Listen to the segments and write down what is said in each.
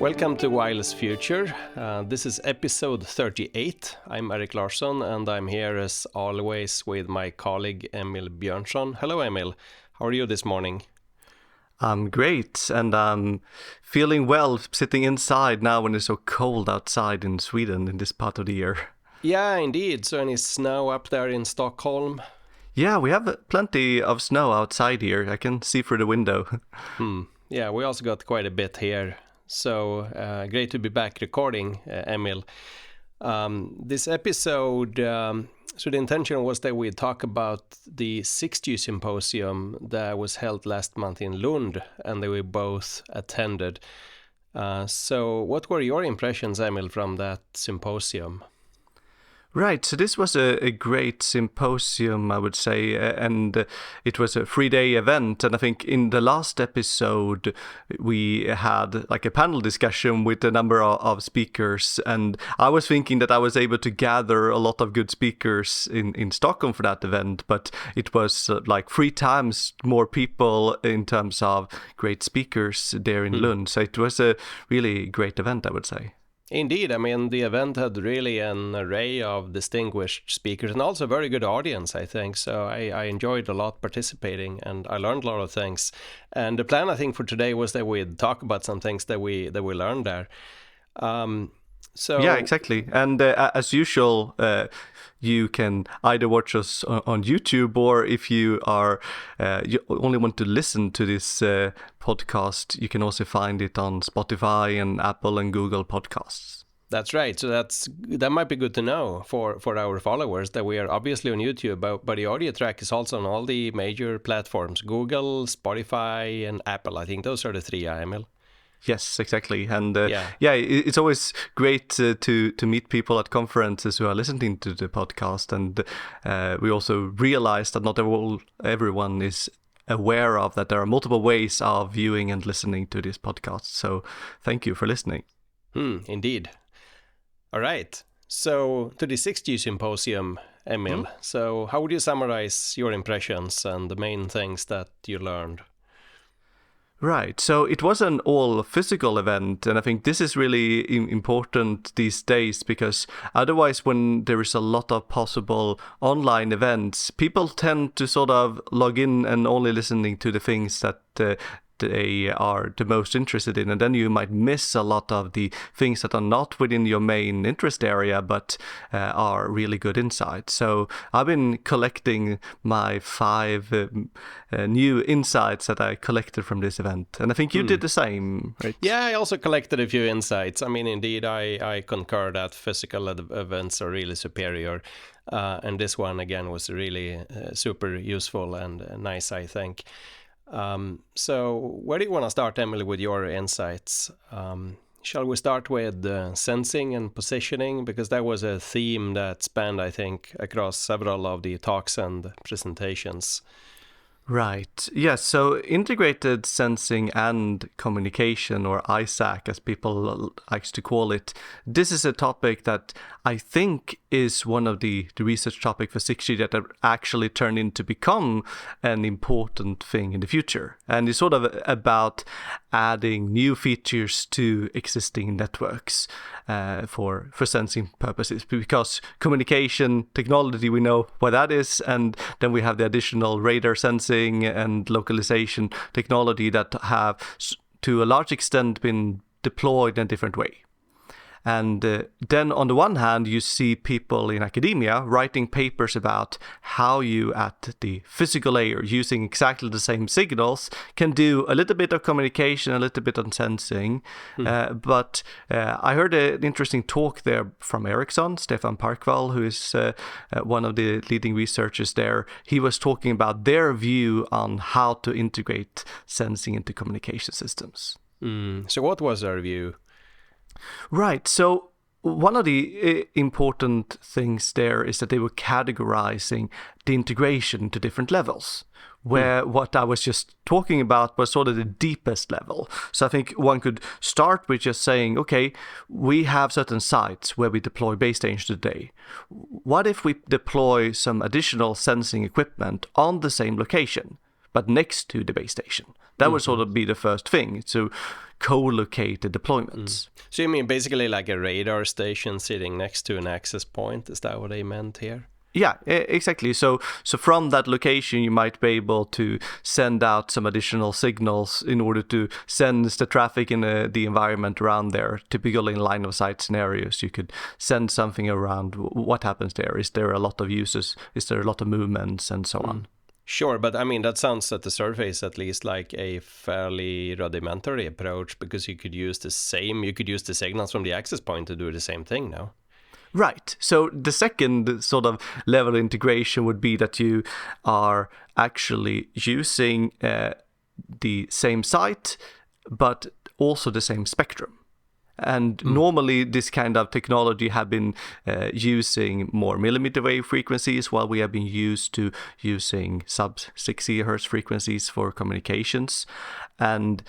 Welcome to Wireless Future. This is episode 38. I'm Erik Larsson and I'm here as always with my colleague Emil Björnsson. Hello Emil, how are you this morning? I'm great and I'm feeling well sitting inside now when it's so cold outside in Sweden in this part of the year. Yeah, indeed. So any snow up there in Stockholm? Yeah, we have plenty of snow outside here. I can see through the window. Yeah, we also got quite a bit here. So great to be back recording, Emil. This episode, so the intention was that we'd talk about the 6G Symposium that was held last month in Lund and that we both attended. So what were your impressions, Emil, from that symposium? Right, so this was a great symposium, I would say, and it was a 3-day event. And I think in the last episode, we had like a panel discussion with a number of speakers. And I was thinking that I was able to gather a lot of good speakers in Stockholm for that event, but it was like 3 times more people in terms of great speakers there in Lund. So it was a really great event, I would say. Indeed, I mean, the event had really an array of distinguished speakers and also a very good audience, I think. So I enjoyed a lot participating and I learned a lot of things. And the plan, I think, for today was that we'd talk about some things that we learned there. Yeah, exactly. And as usual, you can either watch us on YouTube or if you are you only want to listen to this podcast, you can also find it on Spotify and Apple and Google Podcasts. That's right. So that might be good to know for our followers that we are obviously on YouTube, but the audio track is also on all the major platforms, Google, Spotify, and Apple. I think those are the 3, Emil. Yes, exactly. And it's always great to meet people at conferences who are listening to the podcast. And we also realize that not everyone is aware of that there are multiple ways of viewing and listening to this podcast. So thank you for listening. Indeed. All right. So to the 6G Symposium, Emil. So how would you summarize your impressions and the main things that you learned? Right, so it was an all-physical event, and I think this is really important these days because otherwise when there is a lot of possible online events, people tend to sort of log in and only listening to the things that they are the most interested in, and then you might miss a lot of the things that are not within your main interest area but are really good insights. So I've been collecting my 5 new insights that I collected from this event, and I think you did the same, right? Yeah, I also collected a few insights. I mean, indeed, I concur that physical events are really superior, and this one again was really super useful and nice, I think. So where do you want to start, Emily, with your insights? Shall we start with sensing and positioning? Because that was a theme that spanned, I think, across several of the talks and presentations. Right. Yes. So integrated sensing and communication, or ISAC, as people like to call it, this is a topic that I think is one of the research topic for 6G that actually turned into become an important thing in the future. And it's sort of about adding new features to existing networks for sensing purposes, because communication technology, we know what that is, and then we have the additional radar sensing and localization technology that have to a large extent been deployed in a different way. And then on the one hand, you see people in academia writing papers about how you at the physical layer, using exactly the same signals, can do a little bit of communication, a little bit on sensing. But I heard an interesting talk there from Ericsson, Stefan Parkvall, who is one of the leading researchers there. He was talking about their view on how to integrate sensing into communication systems. So what was their view? Right. So one of the important things there is that they were categorizing the integration to different levels, where what I was just talking about was sort of the deepest level. So I think one could start with just saying, okay, we have certain sites where we deploy base stations today. What if we deploy some additional sensing equipment on the same location, but next to the base station. That would sort of be the first thing, to co-locate the deployments. So you mean basically like a radar station sitting next to an access point? Is that what they meant here? Yeah, exactly. So from that location, you might be able to send out some additional signals in order to sense the traffic in the environment around there. Typically in line of sight scenarios, you could send something around what happens there. Is there a lot of users? Is there a lot of movements and so on? Sure, but I mean, that sounds at the surface at least like a fairly rudimentary approach, because you could use the signals from the access point to do the same thing now. Right. So the second sort of level of integration would be that you are actually using the same site, but also the same spectrum. And normally this kind of technology have been using more millimeter wave frequencies, while we have been used to using sub-6 GHz frequencies for communications. And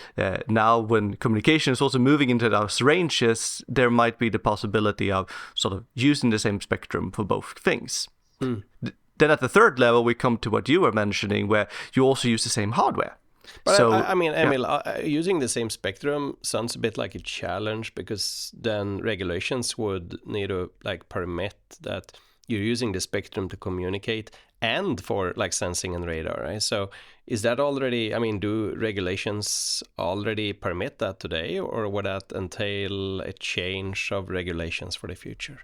now when communication is also moving into those ranges, there might be the possibility of sort of using the same spectrum for both things. Then at the third level, we come to what you were mentioning, where you also use the same hardware. But so, I mean, Emil, using the same spectrum sounds a bit like a challenge, because then regulations would need to like permit that you're using the spectrum to communicate and for like sensing and radar, right? So is that already, I mean, do regulations already permit that today, or would that entail a change of regulations for the future?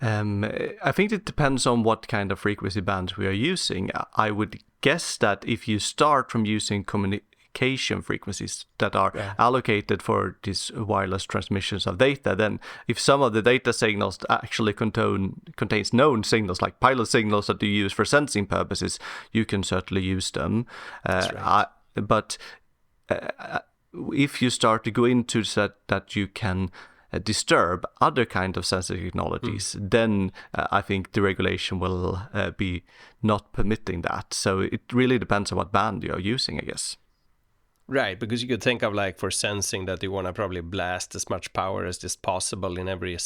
I think it depends on what kind of frequency bands we are using. I would guess that if you start from using communication frequencies that are allocated for these wireless transmissions of data, then if some of the data signals actually contains known signals, like pilot signals that you use for sensing purposes, you can certainly use them. That's right. But if you start to go into that you can disturb other kind of sensor technologies, then I think the regulation will be not permitting that. So it really depends on what band you're using, I guess. Right, because you could think of like for sensing that you want to probably blast as much power as just possible in every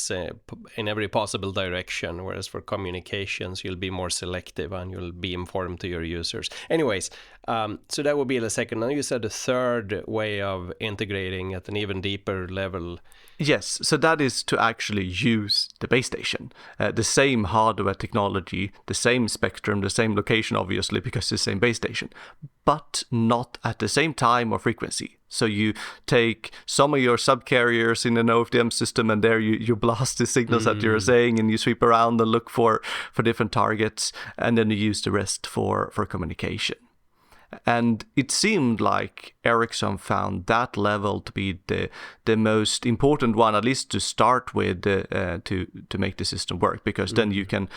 possible direction, whereas for communications you'll be more selective and you'll be informed to your users. Anyways, so that would be the second. Now you said the third way of integrating at an even deeper level. Yes, so that is to actually use the base station, the same hardware technology, the same spectrum, the same location, obviously, because it's the same base station, but not at the same time or frequency. So you take some of your subcarriers in an OFDM system, and there you blast the signals that you're saying, and you sweep around and look for different targets, and then you use the rest for communication. And it seemed like Ericsson found that level to be the most important one, at least to start with, to make the system work, because then you can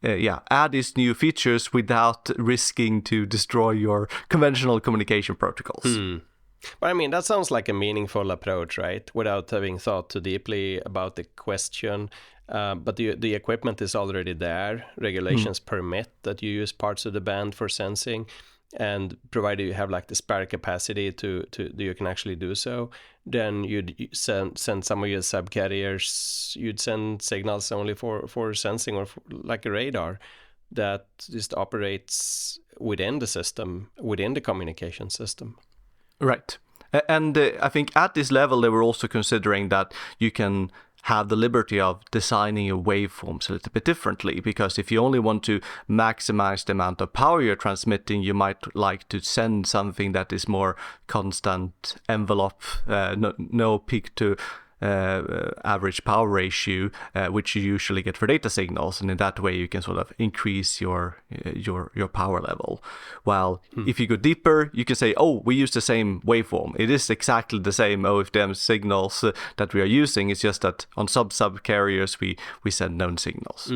add these new features without risking to destroy your conventional communication protocols. But I mean, that sounds like a meaningful approach, right? Without having thought too deeply about the question. But the equipment is already there. Regulations permit that you use parts of the band for sensing, and provided you have like the spare capacity to you can actually do so, then you'd send some of your subcarriers, you'd send signals only for sensing, or for, like a radar that just operates within the system, within the communication system. Right. And I think at this level, they were also considering that you can have the liberty of designing your waveforms a little bit differently, because if you only want to maximize the amount of power you're transmitting, you might like to send something that is more constant envelope, no peak to average power ratio, which you usually get for data signals, and in that way you can sort of increase your power level. While if you go deeper, you can say, oh, we use the same waveform. It is exactly the same OFDM signals that we are using. It's just that on sub-carriers we send known signals.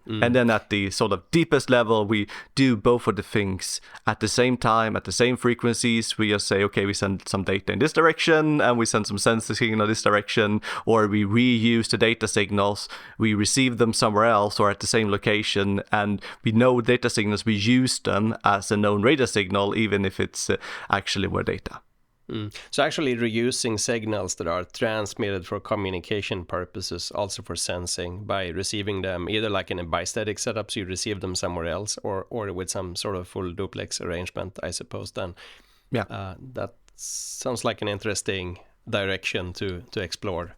And then at the sort of deepest level, we do both of the things at the same time, at the same frequencies. We just say, okay, we send some data in this direction, and we send some sensor signal in this direction, or we reuse the data signals, we receive them somewhere else or at the same location, and we know data signals, we use them as a known radar signal, even if it's actually where data. So actually reusing signals that are transmitted for communication purposes, also for sensing, by receiving them either like in a bistatic setup, so you receive them somewhere else, or with some sort of full duplex arrangement, I suppose. Then, that sounds like an interesting direction to explore.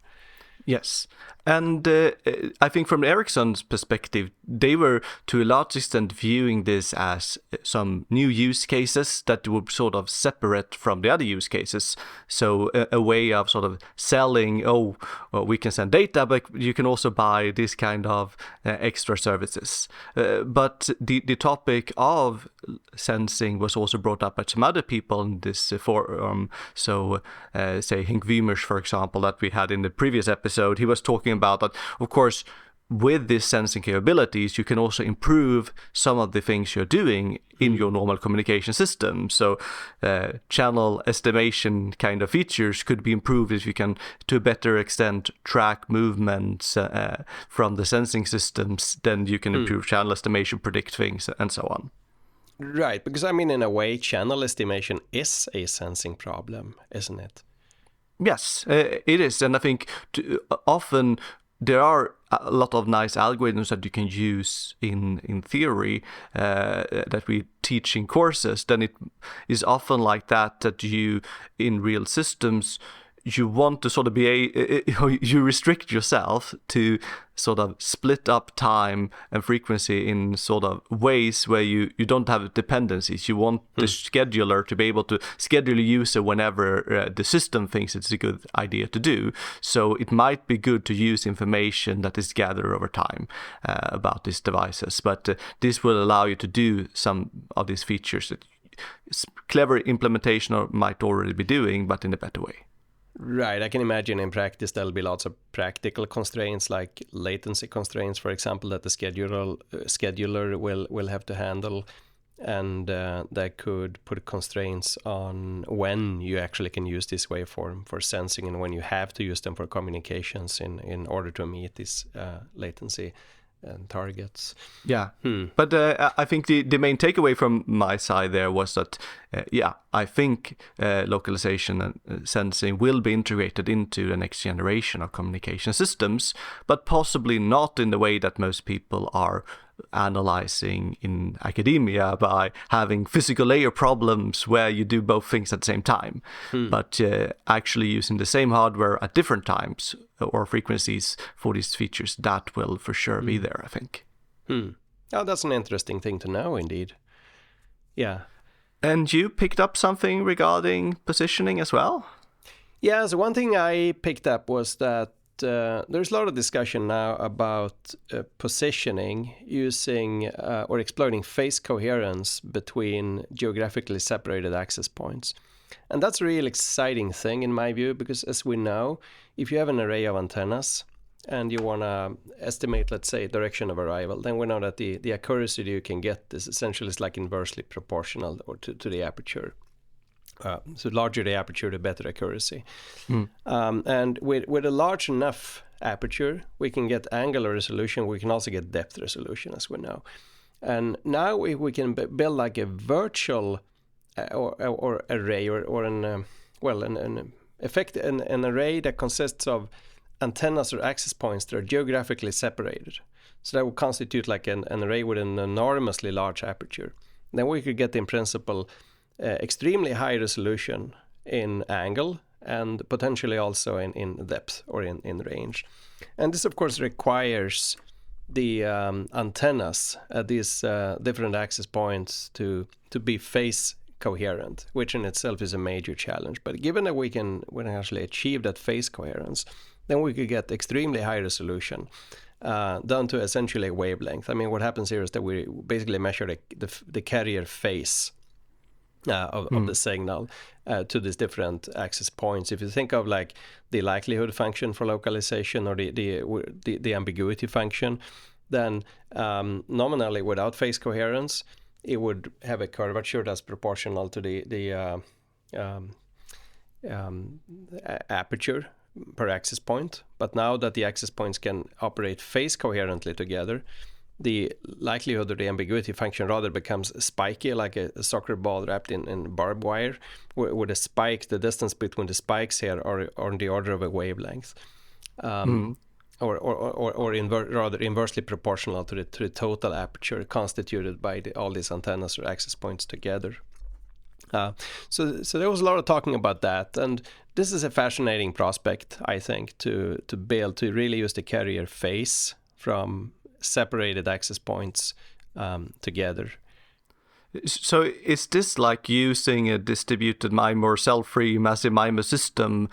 Yes. And I think from Ericsson's perspective, they were to a large extent viewing this as some new use cases that would sort of separate from the other use cases. So a way of sort of selling, we can send data, but you can also buy this kind of extra services. But the topic of sensing was also brought up by some other people in this forum. So say Henk Wiemers, for example, that we had in the previous episode, he was talking about that, of course, with these sensing capabilities, you can also improve some of the things you're doing in your normal communication system. So channel estimation kind of features could be improved if you can, to a better extent, track movements from the sensing systems. Then you can improve channel estimation, predict things, and so on. Right, because I mean, in a way, channel estimation is a sensing problem, isn't it? Yes, it is. And I think often there are a lot of nice algorithms that you can use in theory that we teach in courses. Then it is often like that you, in real systems, you want to sort of you restrict yourself to sort of split up time and frequency in sort of ways where you don't have dependencies. You want the scheduler to be able to schedule a user whenever the system thinks it's a good idea to do. So it might be good to use information that is gathered over time about these devices. But this will allow you to do some of these features that clever implementation might already be doing, but in a better way. Right, I can imagine in practice there'll be lots of practical constraints, like latency constraints, for example, that the scheduler will have to handle, and that could put constraints on when you actually can use this waveform for sensing and when you have to use them for communications in order to meet this latency and targets. Yeah, but I think the main takeaway from my side there was that, I think localization and sensing will be integrated into the next generation of communication systems, but possibly not in the way that most people are analyzing in academia by having physical layer problems where you do both things at the same time, but actually using the same hardware at different times or frequencies for these features. That will for sure be there, I think. Oh, that's an interesting thing to know, indeed. Yeah. And you picked up something regarding positioning as well? Yeah, so one thing I picked up was that there's a lot of discussion now about positioning using or exploiting phase coherence between geographically separated access points. And that's a real exciting thing in my view, because as we know, if you have an array of antennas and you want to estimate, let's say, direction of arrival, then we know that the accuracy that you can get is essentially like inversely proportional or to the aperture. So larger the aperture, the better accuracy. And with a large enough aperture, we can get angular resolution. We can also get depth resolution, as we know. And now we can build like a virtual or array or an array that consists of antennas or access points that are geographically separated. So that would constitute like an array with an enormously large aperture. Then we could get, in principle, extremely high resolution in angle and potentially also in depth or in range. And this, of course, requires the antennas at these different access points to be phase coherent, which in itself is a major challenge. But given that we can actually achieve that phase coherence, then we could get extremely high resolution down to essentially a wavelength. I mean, what happens here is that we basically measure the carrier phase of the signal to these different access points. If you think of like the likelihood function for localization or the ambiguity function, then nominally without phase coherence, it would have a curvature that's proportional to the aperture per access point. But now that the access points can operate phase coherently together, the likelihood of the ambiguity function rather becomes spiky, like a soccer ball wrapped in barbed wire, where the spike, the distance between the spikes here are on the order of a wavelength, rather inversely proportional to the total aperture constituted by all these antennas or access points together. So there was a lot of talking about that, and this is a fascinating prospect, I think, to be able to really use the carrier phase from separated access points together. So is this like using a distributed MIMO or cell-free massive MIMO system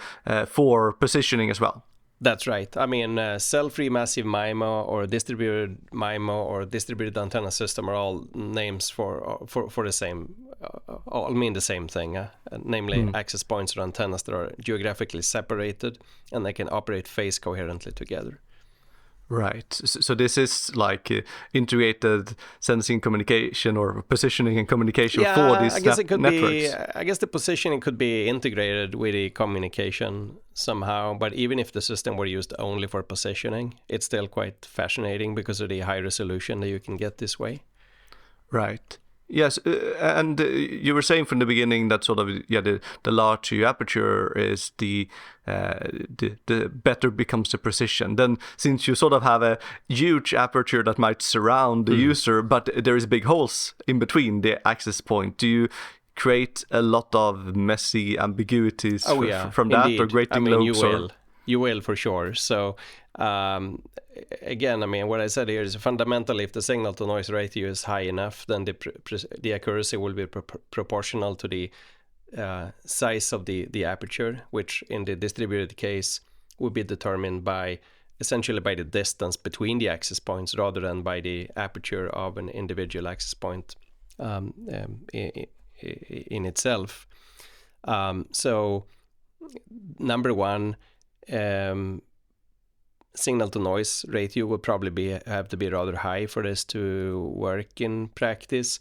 for positioning as well? That's right. I mean, cell-free massive MIMO or distributed MIMO or distributed antenna system are all names for the same, all mean the same thing, namely access points or antennas that are geographically separated and they can operate phase coherently together. Right. So this is like integrated sensing communication or positioning and communication for these networks. I guess the positioning could be integrated with the communication somehow, but even if the system were used only for positioning, it's still quite fascinating because of the high resolution that you can get this way. Right. Yes, and you were saying from the beginning that sort of the larger your aperture is, the better becomes the precision. Then, since you sort of have a huge aperture that might surround the user, but there is big holes in between the access point, do you create a lot of messy ambiguities from that, indeed. or grating lobes? You will for sure. So again, I mean, what I said here is fundamentally, if the signal to noise ratio is high enough, then the accuracy will be proportional to the size of the aperture, which in the distributed case would be determined essentially by the distance between the access points rather than by the aperture of an individual access point in itself. So number one, signal to noise ratio would probably have to be rather high for this to work in practice.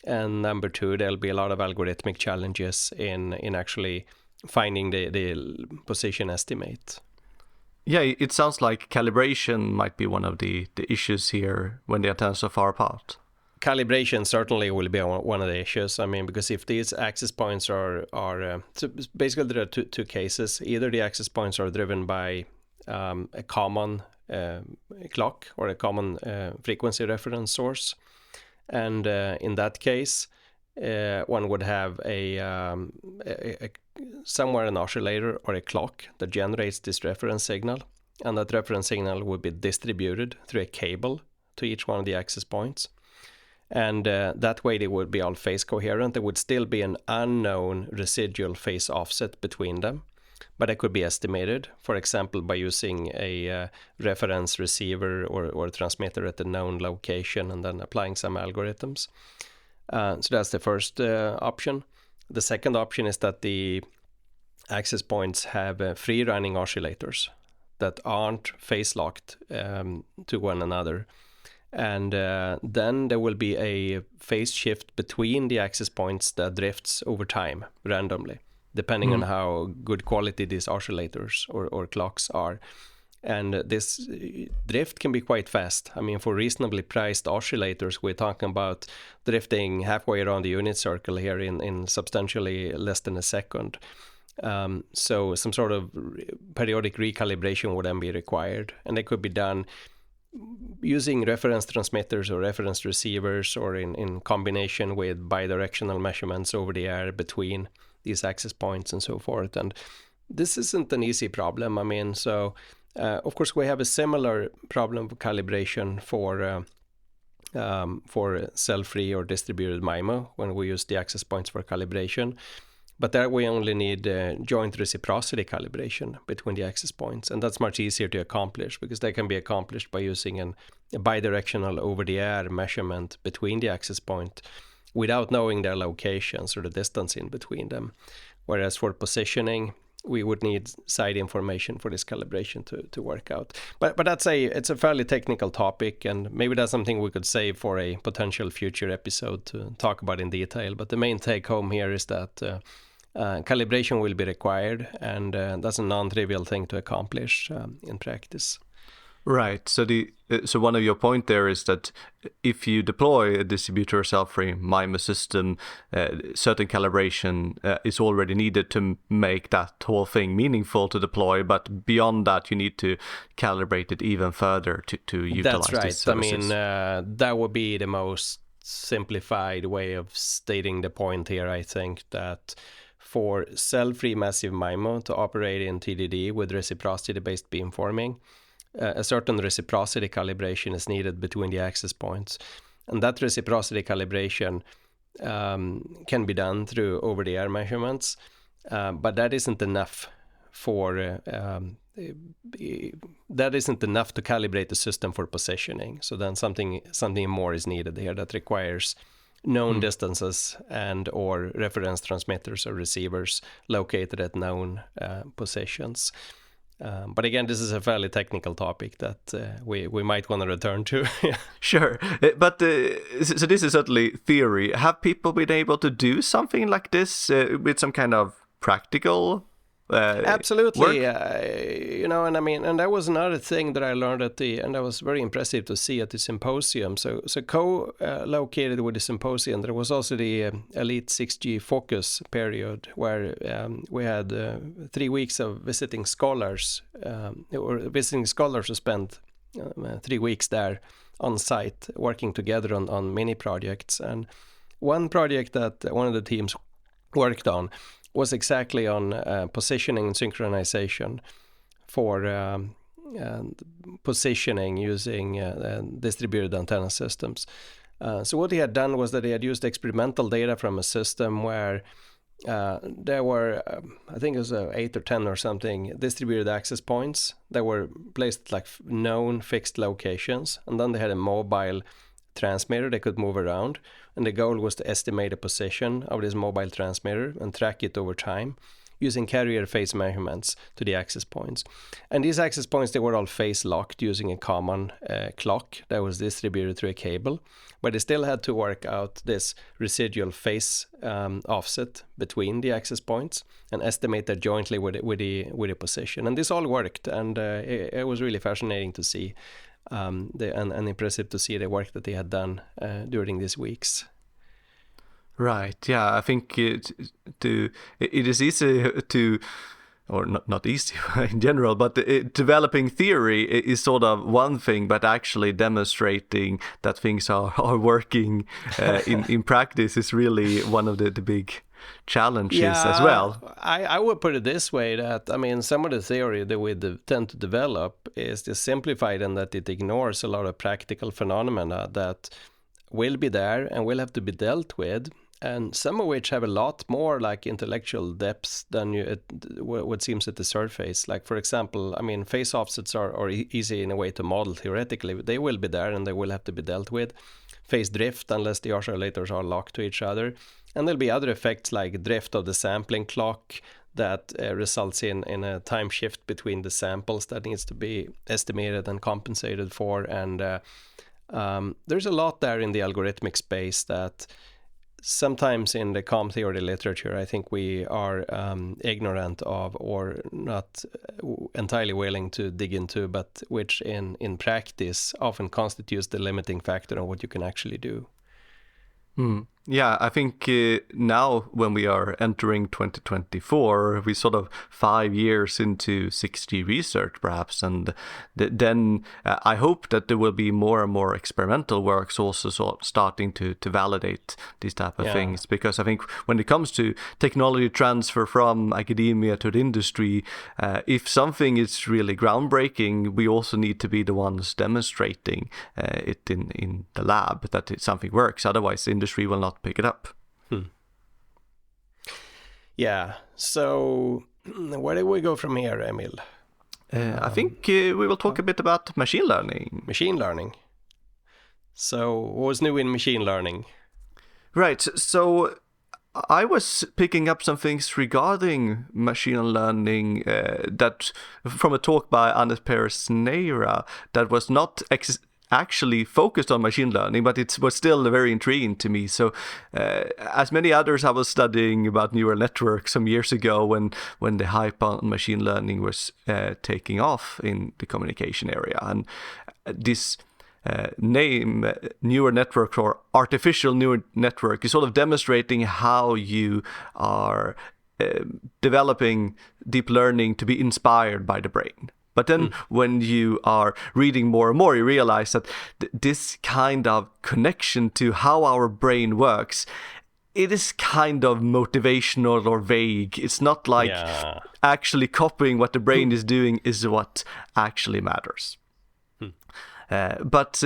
And number two, there'll be a lot of algorithmic challenges in actually finding the position estimate. Yeah, it sounds like calibration might be one of the issues here when the antennas are far apart. Calibration certainly will be one of the issues. I mean, because if these access points are so basically there are two cases. Either the access points are driven by a common clock or a common frequency reference source, and in that case, one would have somewhere an oscillator or a clock that generates this reference signal, and that reference signal would be distributed through a cable to each one of the access points. And that way they would be all phase coherent. There would still be an unknown residual phase offset between them, but it could be estimated, for example, by using a reference receiver or transmitter at a known location and then applying some algorithms. So that's the first option. The second option is that the access points have free-running oscillators that aren't phase-locked to one another. And then there will be a phase shift between the access points that drifts over time randomly, depending on how good quality these oscillators or clocks are. And this drift can be quite fast. I mean, for reasonably priced oscillators, we're talking about drifting halfway around the unit circle here in substantially less than a second. So some sort of periodic recalibration would then be required, and it could be done using reference transmitters or reference receivers, or in combination with bidirectional measurements over the air between these access points and so forth. And this isn't an easy problem. I mean, so of course we have a similar problem for calibration for cell-free or distributed MIMO when we use the access points for calibration. But there we only need joint reciprocity calibration between the access points, and that's much easier to accomplish because they can be accomplished by using a bidirectional over-the-air measurement between the access point without knowing their locations or the distance in between them. Whereas for positioning, we would need side information for this calibration to work out. But it's a fairly technical topic, and maybe that's something we could save for a potential future episode to talk about in detail. But the main take home here is that calibration will be required, and that's a non-trivial thing to accomplish in practice. Right. So so one of your point there is that if you deploy a distributor self-free MIMO system, certain calibration is already needed to make that whole thing meaningful to deploy. But beyond that, you need to calibrate it even further to That's utilize these right. I mean, services. that would be the most simplified way of stating the point here. I think that for cell-free massive MIMO to operate in TDD with reciprocity-based beamforming, a certain reciprocity calibration is needed between the access points. And that reciprocity calibration can be done through over-the-air measurements, but that isn't enough that isn't enough to calibrate the system for positioning. So then something more is needed here that requires known distances and or reference transmitters or receivers located at known positions. But again, this is a fairly technical topic that we might want to return to. Sure, but so this is certainly theory. Have people been able to do something like this with some kind of practical Absolutely, work? and I mean, and that was another thing that I learned and that was very impressive to see at the Symposium. So co-located with the Symposium, there was also the Elite 6G Focus period where we had 3 weeks of visiting scholars, who spent 3 weeks there on site working together on many projects. And one project that one of the teams worked on was exactly on positioning and synchronization for positioning using distributed antenna systems. So what he had done was that he had used experimental data from a system where there were, I think it was 8 or 10 or something, distributed access points that were placed at like known fixed locations. And then they had a mobile transmitter they could move around, and the goal was to estimate the position of this mobile transmitter and track it over time using carrier phase measurements to the access points. And these access points, they were all phase locked using a common clock that was distributed through a cable, but they still had to work out this residual phase offset between the access points and estimate that jointly with the position. And this all worked, and it was really fascinating to see. And impressive to see the work that they had done during these weeks. Right. Yeah, I think it is easy to, or not easy in general, but developing theory is sort of one thing, but actually demonstrating that things are working in practice is really one of the big challenges as well. I would put it this way, that I mean, some of the theory that we tend to develop is just simplified in that it ignores a lot of practical phenomena that will be there and will have to be dealt with, and some of which have a lot more like intellectual depth than what seems at the surface. Like, for example, I mean, phase offsets are easy in a way to model theoretically. They will be there and they will have to be dealt with. Phase drift, unless the oscillators are locked to each other. And there'll be other effects like drift of the sampling clock that results in a time shift between the samples that needs to be estimated and compensated for. And there's a lot there in the algorithmic space that sometimes in the COM theory literature, I think we are ignorant of or not entirely willing to dig into, but which in practice often constitutes the limiting factor on what you can actually do. Yeah, I think now when we are entering 2024, we sort of 5 years into 6G research perhaps, and then I hope that there will be more and more experimental works also starting to validate these type of things, because I think when it comes to technology transfer from academia to the industry, if something is really groundbreaking, we also need to be the ones demonstrating it in the lab that something works. Otherwise, the industry will not pick it up. Yeah. So where do we go from here, Emil? I think we will talk a bit about machine learning. Machine learning. So what's new in machine learning? Right. So I was picking up some things regarding machine learning that from a talk by Anders Peres Neira that was not actually focused on machine learning, but it was still very intriguing to me. So as many others, I was studying about neural networks some years ago when the hype on machine learning was taking off in the communication area. And this name neural network or artificial neural network is sort of demonstrating how you are developing deep learning to be inspired by the brain. But then when you are reading more and more, you realize that this kind of connection to how our brain works, it is kind of motivational or vague. It's not like actually copying what the brain is doing is what actually matters. But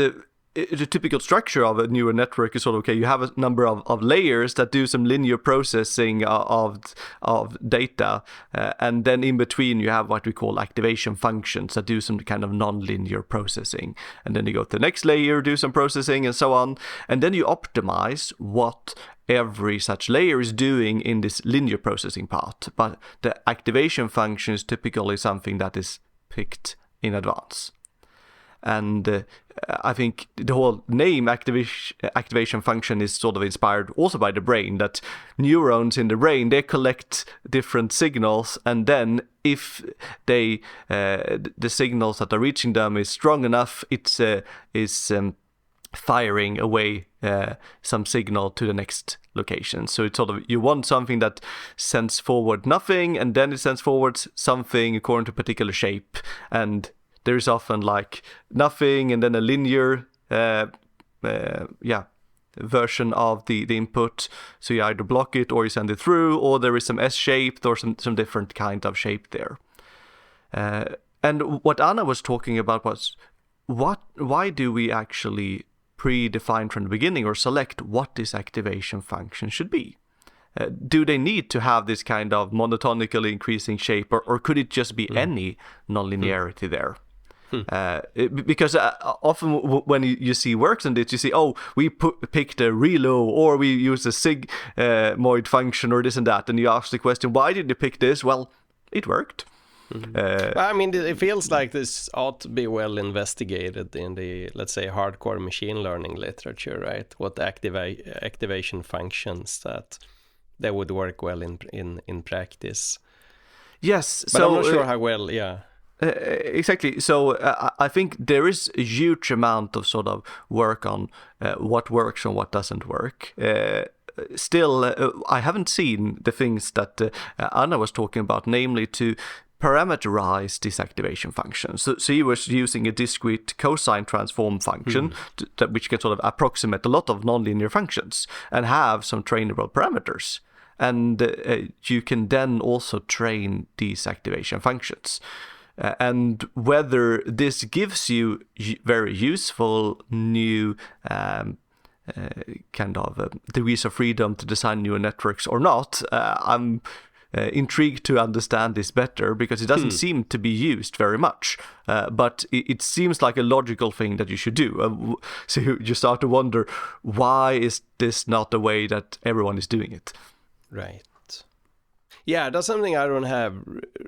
the typical structure of a neural network is sort of, okay, you have a number of layers that do some linear processing of data, and then in between you have what we call activation functions that do some kind of non-linear processing. And then you go to the next layer, do some processing, and so on. And then you optimize what every such layer is doing in this linear processing part. But the activation function is typically something that is picked in advance. And I think the whole name activation function is sort of inspired also by the brain, that neurons in the brain, they collect different signals, and then if the signals that are reaching them is strong enough, it's firing away some signal to the next location. So it's sort of, you want something that sends forward nothing, and then it sends forward something according to a particular shape. And there's often like nothing and then a linear version of the input. So you either block it or you send it through, or there is some S-shaped or some different kind of shape there. And what Anna was talking about was why do we actually predefine from the beginning or select what this activation function should be? Do they need to have this kind of monotonically increasing shape, or could it just be any nonlinearity there? Because often when you see works on this, you see, we picked a relo, or we use a sigmoid function, or this and that, and you ask the question, why did you pick this? Well, it worked. I mean, it feels like this ought to be well investigated in the, let's say, hardcore machine learning literature, right? What activation functions that would work well in practice. Yes, but I'm not sure how well. Exactly. So I think there is a huge amount of sort of work on what works and what doesn't work. Still, I haven't seen the things that Anna was talking about, namely to parameterize this activation function. So he was using a discrete cosine transform function which can sort of approximate a lot of nonlinear functions and have some trainable parameters. And you can then also train these activation functions. And whether this gives you very useful new kind of degrees of freedom to design neural networks or not, I'm intrigued to understand this better, because it doesn't seem to be used very much. But it seems like a logical thing that you should do. So you start to wonder, why is this not the way that everyone is doing it? Right. Yeah, that's something I don't have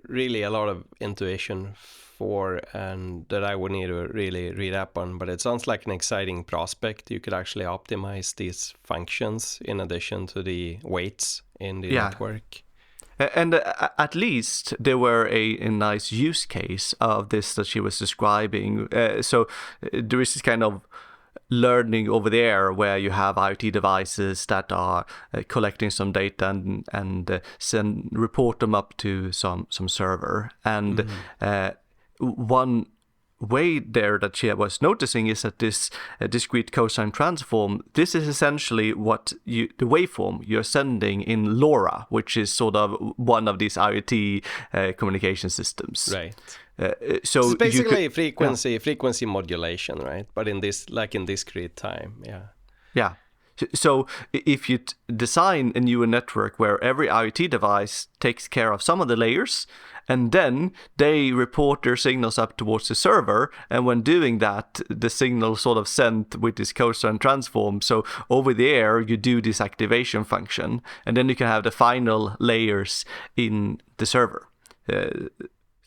really a lot of intuition for, and that I would need to really read up on. But it sounds like an exciting prospect. You could actually optimize these functions in addition to the weights in the network. And at least there were a nice use case of this that she was describing. So there is this kind of learning over there where you have IoT devices that are collecting some data and report them up to some server. And one way there that she was noticing is that this discrete cosine transform, this is essentially what the waveform you're sending in LoRa, which is sort of one of these IoT communication systems. Right. So it's basically frequency modulation, right? But in discrete time, Yeah. So if you design a neural network where every IoT device takes care of some of the layers, and then they report their signals up towards the server, and when doing that, the signal sort of sent with this cosine transform. So over the air, you do this activation function, and then you can have the final layers in the server.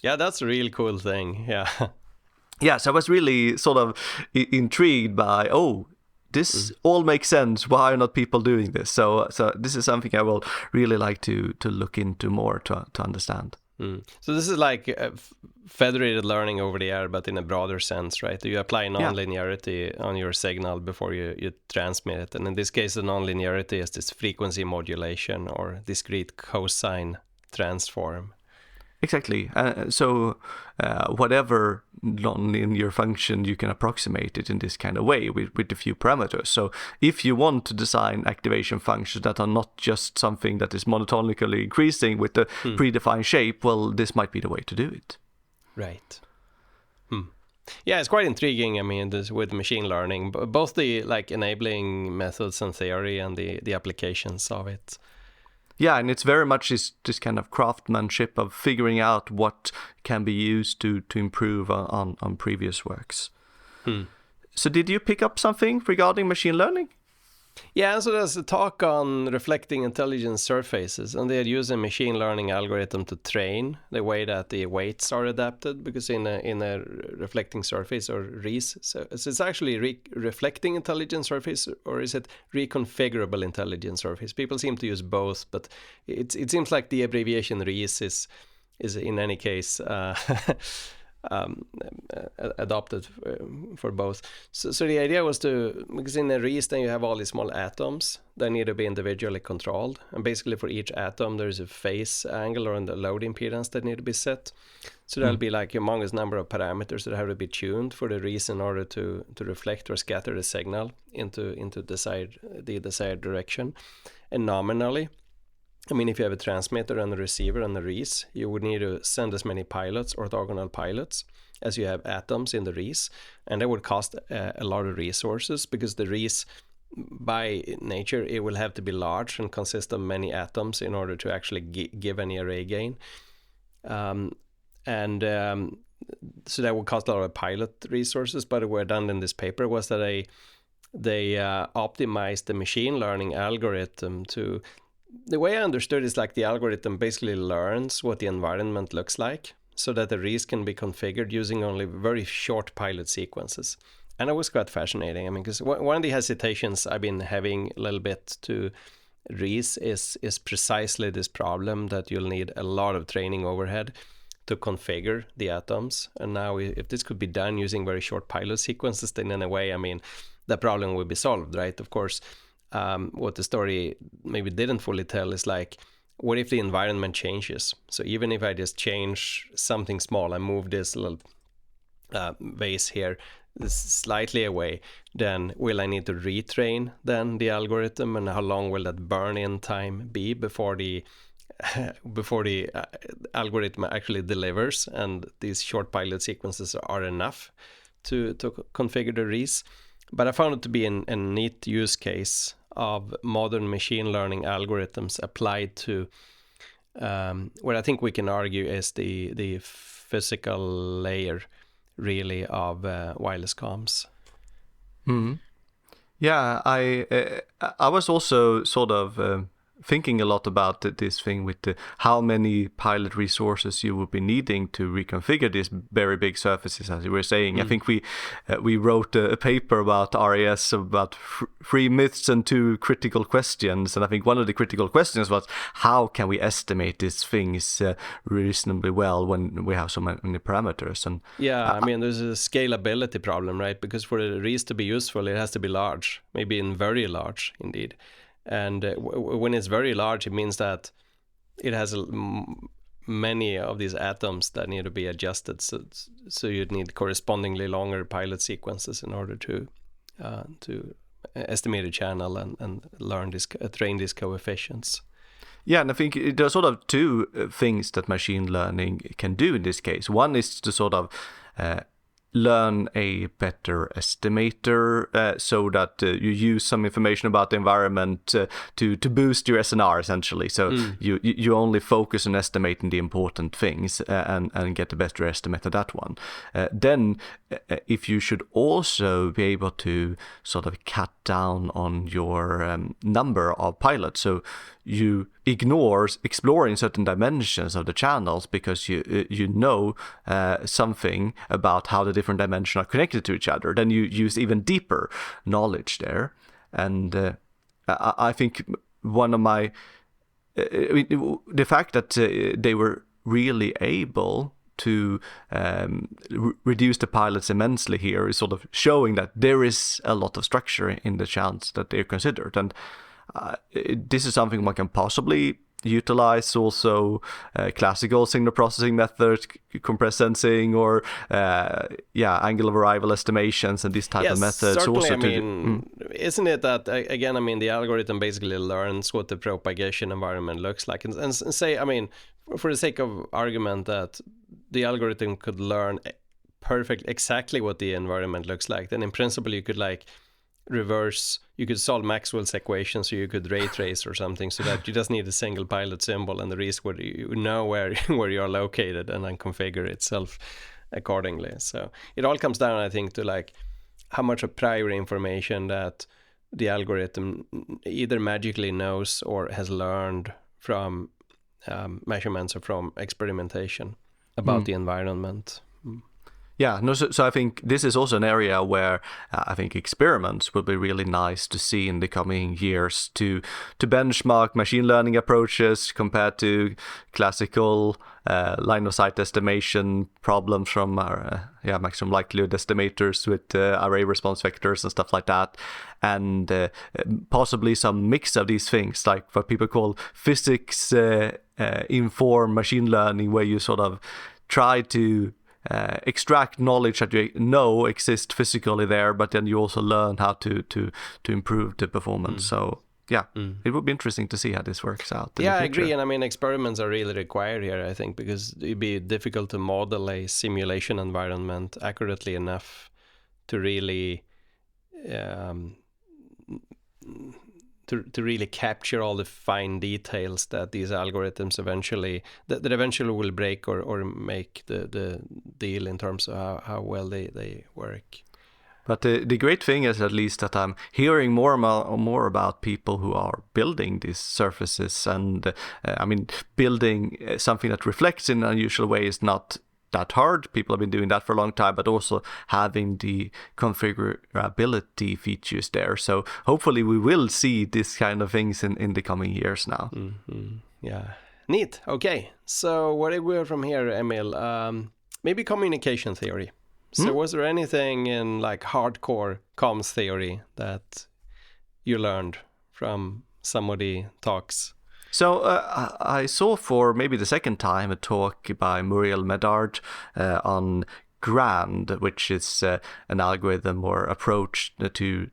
Yeah, that's a real cool thing. Yeah. Yes, I was really sort of intrigued by, this all makes sense. Why are not people doing this? So this is something I will really like to look into more to understand. So this is like federated learning over the air, but in a broader sense, right? You apply non-linearity on your signal before you transmit it. And in this case, the non-linearity is this frequency modulation or discrete cosine transform. Exactly. So whatever non-linear function, you can approximate it in this kind of way with a few parameters. So if you want to design activation functions that are not just something that is monotonically increasing with a predefined shape, well, this might be the way to do it. Right. Yeah, it's quite intriguing. I mean, this with machine learning, both the like enabling methods and theory and the applications of it. Yeah, and it's very much this kind of craftsmanship of figuring out what can be used to improve on previous works. So did you pick up something regarding machine learning? Yeah, so there's a talk on reflecting intelligence surfaces, and they had used a machine learning algorithm to train the way that the weights are adapted, because in a reflecting surface or RES, so it's actually reflecting intelligence surface, or is it reconfigurable intelligence surface? People seem to use both, but it seems like the abbreviation RES is in any case adopted for both. So the idea was because in a RES then you have all these small atoms that need to be individually controlled, and basically for each atom there's a phase angle or the load impedance that need to be set. So there'll be like a humongous number of parameters that have to be tuned for the RES in order to reflect or scatter the signal into the desired direction. And nominally, I mean, if you have a transmitter and a receiver and a RES, you would need to send as many pilots, orthogonal pilots, as you have atoms in the RES. And that would cost a lot of resources, because the RES, by nature, it will have to be large and consist of many atoms in order to actually give any array gain. So that would cost a lot of pilot resources. But what were done in this paper was that they optimized the machine learning algorithm to... The way I understood is like the algorithm basically learns what the environment looks like, so that the RES can be configured using only very short pilot sequences. And it was quite fascinating. I mean, because one of the hesitations I've been having a little bit to RES is precisely this problem that you'll need a lot of training overhead to configure the atoms. And now if this could be done using very short pilot sequences, then in a way, I mean, the problem would be solved, right? Of course, what the story maybe didn't fully tell is like, what if the environment changes? So even if I just change something small, I move this little vase here slightly away, then will I need to retrain then the algorithm, and how long will that burn-in time be before the algorithm actually delivers, and these short pilot sequences are enough to configure the RES? But I found it to be a neat use case of modern machine learning algorithms applied to what I think we can argue is the physical layer, really, of wireless comms. Yeah, I was also sort of thinking a lot about this thing with how many pilot resources you would be needing to reconfigure these very big surfaces, as you were saying. I think we wrote a paper about RAS about 3 myths and 2 critical questions, and I think one of the critical questions was, how can we estimate these things reasonably well when we have so many parameters? And yeah, I mean, there's a scalability problem, right? Because for the RES to be useful, it has to be large, maybe in very large indeed. And when it's very large, it means that it has many of these atoms that need to be adjusted. So you'd need correspondingly longer pilot sequences in order to estimate a channel and train these coefficients. Yeah, and I think there are sort of 2 things that machine learning can do in this case. One is to sort of learn a better estimator so that you use some information about the environment to boost your SNR, essentially. So you only focus on estimating the important things and get a better estimate of that one. Then if you should also be able to sort of cut down on your number of pilots, so you ignore exploring certain dimensions of the channels because you know something about how the different dimensions are connected to each other, then you use even deeper knowledge there. And I think one of my the fact that they were really able to reduce the pilots immensely here is sort of showing that there is a lot of structure in the channels that they're considered. And this is something one can possibly utilize also classical signal processing methods, compressed sensing, or angle of arrival estimations and these type of methods. Certainly, also I mean, isn't it that, again, I mean, the algorithm basically learns what the propagation environment looks like, and say, I mean, for the sake of argument, that the algorithm could learn exactly what the environment looks like, then in principle you could you could solve Maxwell's equations, so you could ray trace or something, so that you just need a single pilot symbol and the rest where you know where you are located, and then configure itself accordingly. So it all comes down, I think, to how much of prior information that the algorithm either magically knows or has learned from measurements or from experimentation about the environment. Yeah, no, so I think this is also an area where I think experiments will be really nice to see in the coming years to benchmark machine learning approaches compared to classical line of sight estimation problems from maximum likelihood estimators with array response vectors and stuff like that, and possibly some mix of these things, like what people call physics informed machine learning, where you sort of try to extract knowledge that you know exists physically there, but then you also learn how to improve the performance. So it would be interesting to see how this works out. Yeah, I agree. And I mean, experiments are really required here, I think, because it'd be difficult to model a simulation environment accurately enough to really to really capture all the fine details that these algorithms eventually will break or make the deal in terms of how well they work. But the great thing is, at least, that I'm hearing more about people who are building these surfaces, and I mean, building something that reflects in an unusual way is not that hard. People have been doing that for a long time, but also having the configurability features there. So hopefully we will see this kind of things in the coming years now. Mm-hmm. Yeah, neat. Okay, so where do we go from here, Emil? Maybe communication theory. So was there anything in hardcore comms theory that you learned from somebody talks? So I saw for maybe the second time a talk by Muriel Medard on GRAND, which is an algorithm or approach to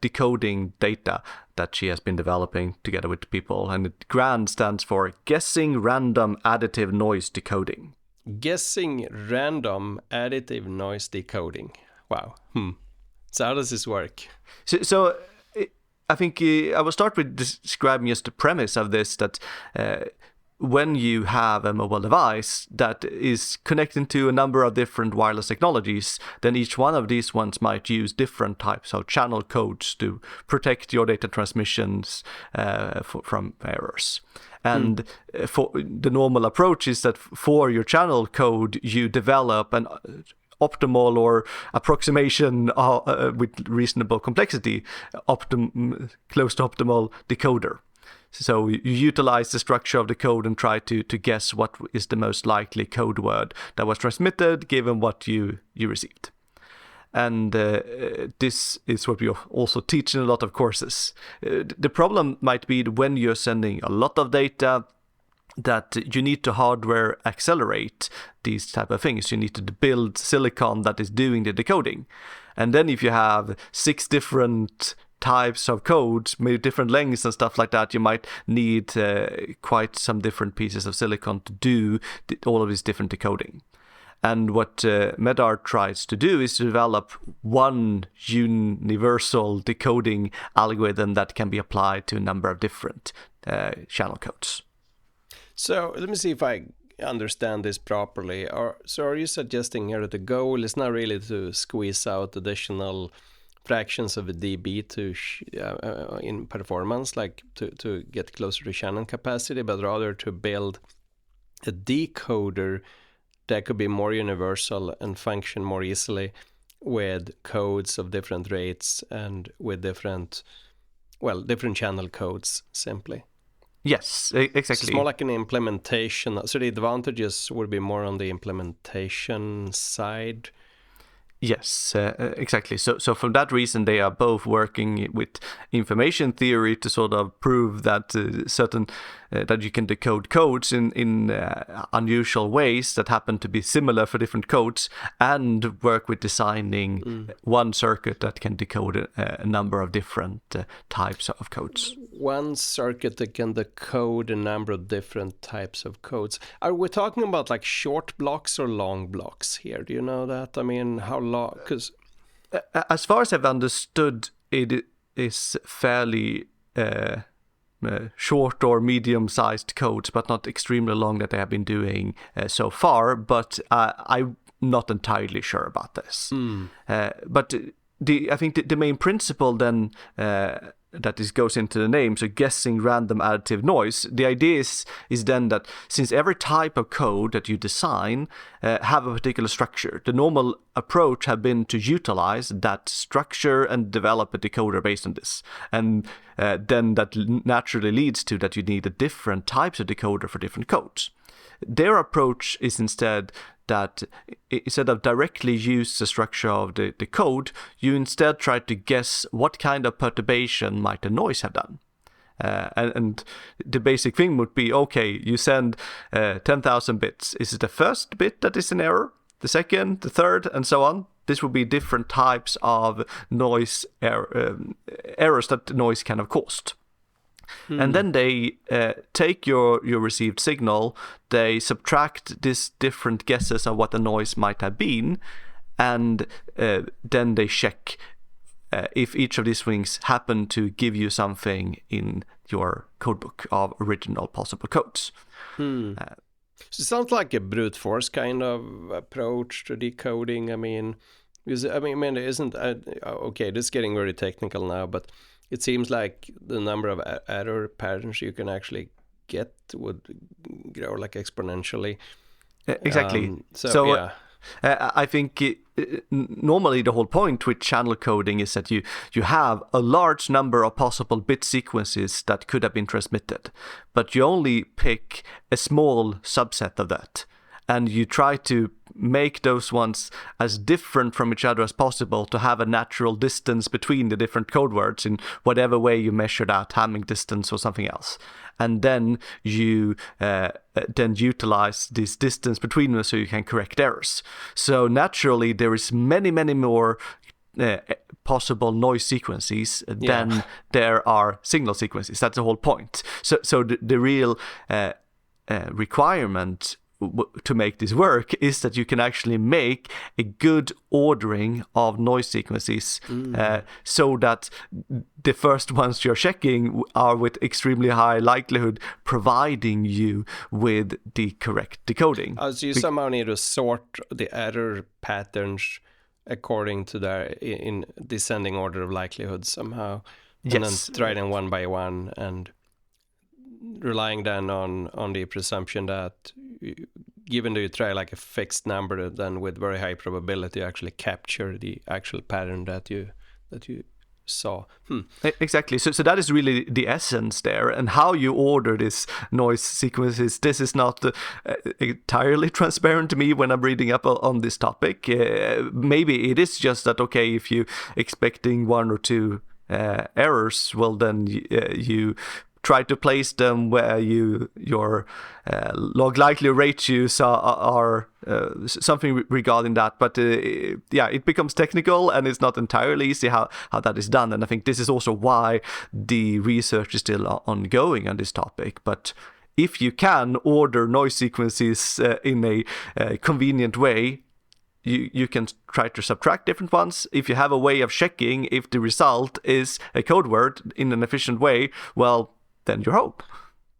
decoding data that she has been developing together with people. And GRAND stands for Guessing Random Additive Noise Decoding. Guessing Random Additive Noise Decoding. Wow. So how does this work? So I think I will start with describing just the premise of this, that when you have a mobile device that is connected to a number of different wireless technologies, then each one of these ones might use different types of channel codes to protect your data transmissions from errors. And for the normal approach is that for your channel code, you develop an optimal or approximation with reasonable complexity, close to optimal decoder. So you utilize the structure of the code and try to guess what is the most likely code word that was transmitted given what you received. And this is what we also teach in a lot of courses. The problem might be when you're sending a lot of data, that you need to hardware accelerate these type of things. You need to build silicon that is doing the decoding. And then if you have 6 different types of codes, maybe different lengths and stuff like that, you might need quite some different pieces of silicon to do all of this different decoding. And what Medard tries to do is to develop one universal decoding algorithm that can be applied to a number of different channel codes. So let me see if I understand this properly. So are you suggesting here that the goal is not really to squeeze out additional fractions of a dB in performance, like to get closer to Shannon capacity, but rather to build a decoder that could be more universal and function more easily with codes of different rates and with different channel codes simply. Yes, exactly. So it's more like an implementation. So the advantages would be more on the implementation side. Yes, exactly. So for that reason, they are both working with information theory to sort of prove that that you can decode codes in unusual ways that happen to be similar for different codes, and work with designing one circuit that can decode a number of different types of codes. One circuit that can decode a number of different types of codes. Are we talking about like short blocks or long blocks here? Do you know that? I mean, how long? Because as far as I've understood, it is fairly short or medium-sized codes, but not extremely long that they have been doing so far. But I'm not entirely sure about this. But I think the main principle then that this goes into the name, so guessing random additive noise. The idea is then that since every type of code that you design have a particular structure, the normal approach have been to utilize that structure and develop a decoder based on this. And then that naturally leads to that you need a different types of decoder for different codes. Their approach is instead that instead of directly use the structure of the code, you instead try to guess what kind of perturbation might the noise have done. And the basic thing would be, okay, you send 10,000 bits. Is it the first bit that is an error, the second, the third, and so on? This will be different types of noise errors that the noise can have caused. And then they take your received signal, they subtract these different guesses of what the noise might have been, and then they check if each of these things happen to give you something in your codebook of original possible codes. So it sounds like a brute force kind of approach to decoding. I mean, isn't okay? This is getting very technical now, but it seems like the number of error patterns you can actually get would grow like exponentially. Exactly. Yeah. I think normally the whole point with channel coding is that you have a large number of possible bit sequences that could have been transmitted, but you only pick a small subset of that. And you try to make those ones as different from each other as possible to have a natural distance between the different code words in whatever way you measure that, Hamming distance or something else. And then you then utilize this distance between them so you can correct errors. So naturally, there is many more possible noise sequences than there are signal sequences. That's the whole point. So the real requirement to make this work is that you can actually make a good ordering of noise sequences so that the first ones you're checking are with extremely high likelihood providing you with the correct decoding. So you somehow need to sort the error patterns according to their in descending order of likelihood somehow, and then try them one by one, and relying then on the presumption that given that you try like a fixed number, then with very high probability you actually capture the actual pattern that you saw. Exactly. So that is really the essence there, and how you order this noise sequences. This is not entirely transparent to me when I'm reading up on this topic. Maybe it is just that, okay, if you expecting one or two errors, well then you try to place them where your log likelihood ratios are something regarding that. But it becomes technical, and it's not entirely easy how that is done. And I think this is also why the research is still ongoing on this topic. But if you can order noise sequences in a convenient way, you can try to subtract different ones. If you have a way of checking if the result is a code word in an efficient way, well, then you're home.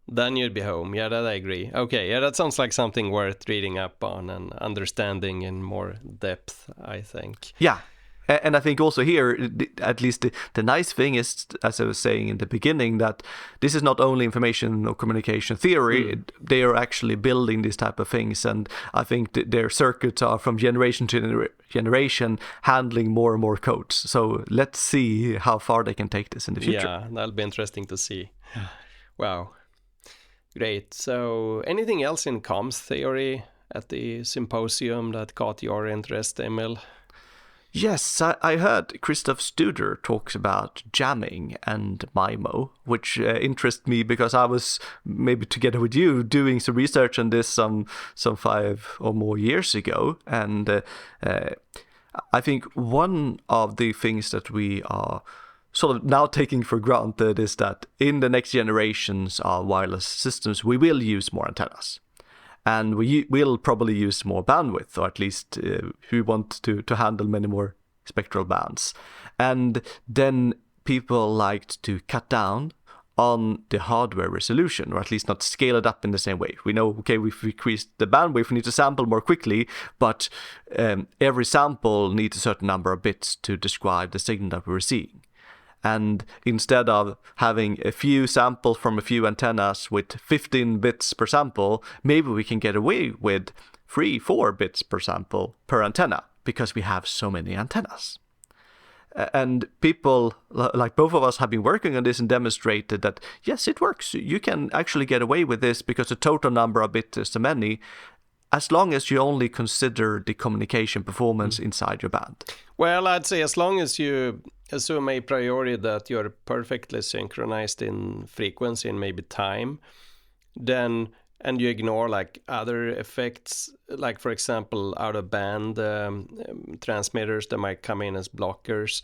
Then you'd be home. Yeah, that I agree. Okay, yeah, that sounds like something worth reading up on and understanding in more depth, I think. Yeah, And I think also here, at least the nice thing is, as I was saying in the beginning, that this is not only information or communication theory, they are actually building these type of things. And I think their circuits are from generation to generation handling more and more codes. So let's see how far they can take this in the future. Yeah, that'll be interesting to see. Wow. Great. So anything else in comms theory at the symposium that caught your interest, Emil? Yes, I heard Christoph Studer talks about jamming and MIMO, which interests me because I was, maybe together with you, doing some research on this some 5 or more years ago. And I think one of the things that we are sort of now taking for granted is that in the next generations of wireless systems, we will use more antennas. And we will probably use more bandwidth, or at least we want to handle many more spectral bands. And then people liked to cut down on the hardware resolution, or at least not scale it up in the same way. We know, okay, we've increased the bandwidth, we need to sample more quickly, but every sample needs a certain number of bits to describe the signal that we're seeing. And instead of having a few samples from a few antennas with 15 bits per sample, maybe we can get away with 3-4 bits per sample per antenna because we have so many antennas. And people like both of us have been working on this and demonstrated that, yes, it works. You can actually get away with this because the total number of bits is so many, as long as you only consider the communication performance inside your band. Well, I'd say as long as you assume a priori that you're perfectly synchronized in frequency and maybe time, then, and you ignore like other effects, like for example, out of band transmitters that might come in as blockers.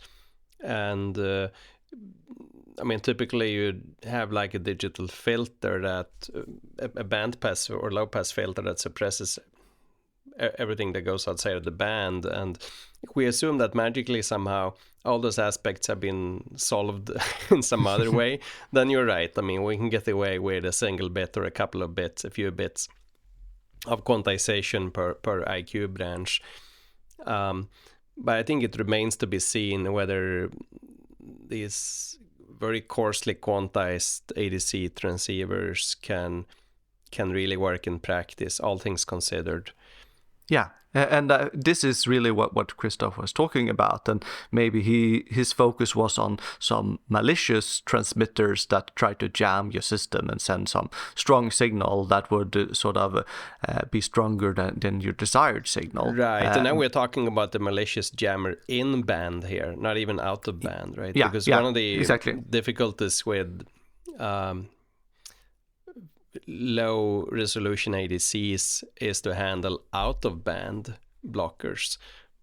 And I mean, typically you'd have like a digital filter that, a band pass or low pass filter that suppresses everything that goes outside of the band. And if we assume that magically somehow all those aspects have been solved in some other way, then you're right. I mean, we can get away with a single bit or a couple of bits, a few bits of quantization per IQ branch. But I think it remains to be seen whether these very coarsely quantized ADC transceivers can really work in practice, all things considered. Yeah, and this is really what Christoph was talking about, and maybe his focus was on some malicious transmitters that try to jam your system and send some strong signal that would sort of be stronger than your desired signal. Right, and now we're talking about the malicious jammer in band here, not even out of band, right? Yeah, because yeah, one of the exactly. difficulties with low resolution ADCs is to handle out of band blockers,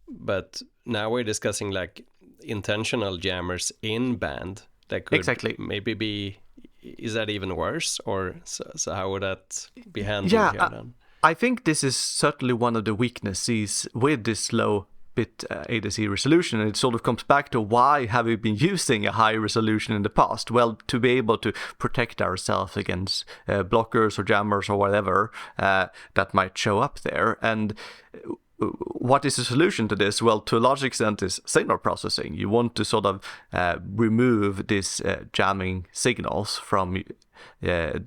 but now we're discussing like intentional jammers in band that could maybe be, is that even worse, or so how would that be handled here then? I think this is certainly one of the weaknesses with this low bit ADC resolution, and it sort of comes back to why have we been using a high resolution in the past? Well, to be able to protect ourselves against blockers or jammers or whatever that might show up there. And what is the solution to this? Well, to a large extent is signal processing. You want to sort of remove these jamming signals from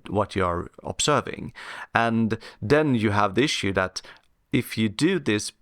what you are observing. And then you have the issue that if you do this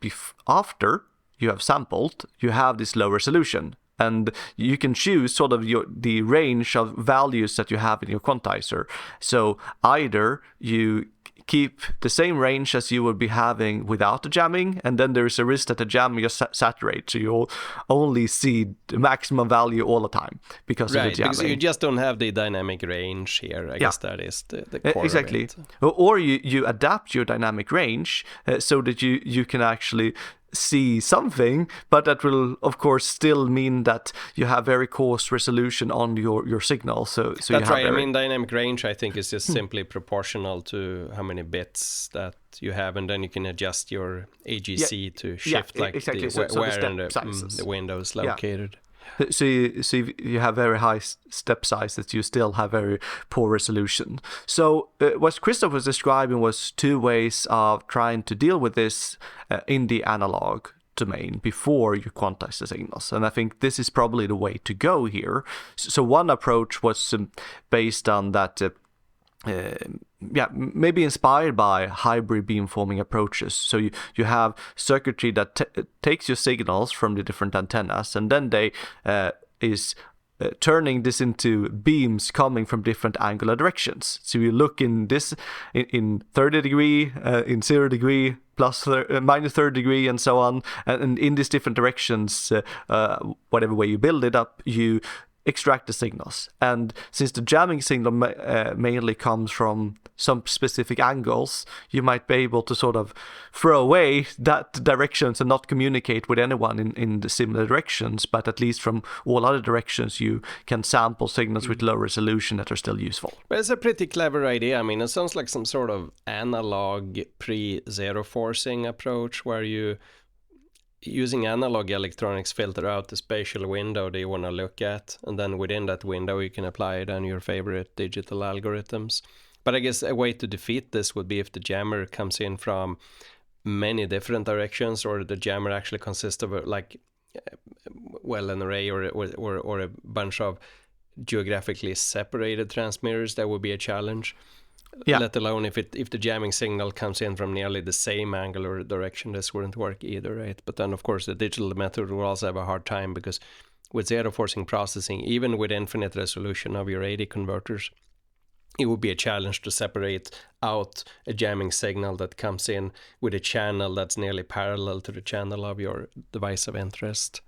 after you have sampled, you have this low resolution. And you can choose sort of the range of values that you have in your quantizer. So either you keep the same range as you would be having without the jamming, and then there is a risk that the jamming just saturates, so you'll only see the maximum value all the time because of the jamming. Because you just don't have the dynamic range here. I guess that is the core exactly. of it. Or you adapt your dynamic range so that you can actually see something, but that will of course still mean that you have very coarse resolution on your signal. So that's you have right. I mean, dynamic range I think is just simply proportional to how many bits that you have, and then you can adjust your AGC to shift where the window is located. So you have very high step sizes, you still have very poor resolution. So what Christoph was describing was two ways of trying to deal with this in the analog domain before you quantize the signals. And I think this is probably the way to go here. So one approach was based on that, maybe inspired by hybrid beamforming approaches. So you have circuitry that takes your signals from the different antennas, and then they is turning this into beams coming from different angular directions. So you look in this in 30 degree, in 0 degree, minus 30 degree, and so on. And in these different directions, whatever way you build it up, you extract the signals. And since the jamming signal mainly comes from some specific angles, you might be able to sort of throw away that directions and not communicate with anyone in the similar directions, but at least from all other directions you can sample signals with low resolution that are still useful. But it's a pretty clever idea. I mean, it sounds like some sort of analog pre-zero forcing approach where you using analog electronics filter out the spatial window that you want to look at, and then within that window you can apply then your favorite digital algorithms. But I guess a way to defeat this would be if the jammer comes in from many different directions, or the jammer actually consists of an array or a bunch of geographically separated transmitters. That would be a challenge. Yeah. Let alone if the jamming signal comes in from nearly the same angular direction, this wouldn't work either, right? But then, of course, the digital method will also have a hard time, because with zero forcing processing, even with infinite resolution of your AD converters, it would be a challenge to separate out a jamming signal that comes in with a channel that's nearly parallel to the channel of your device of interest.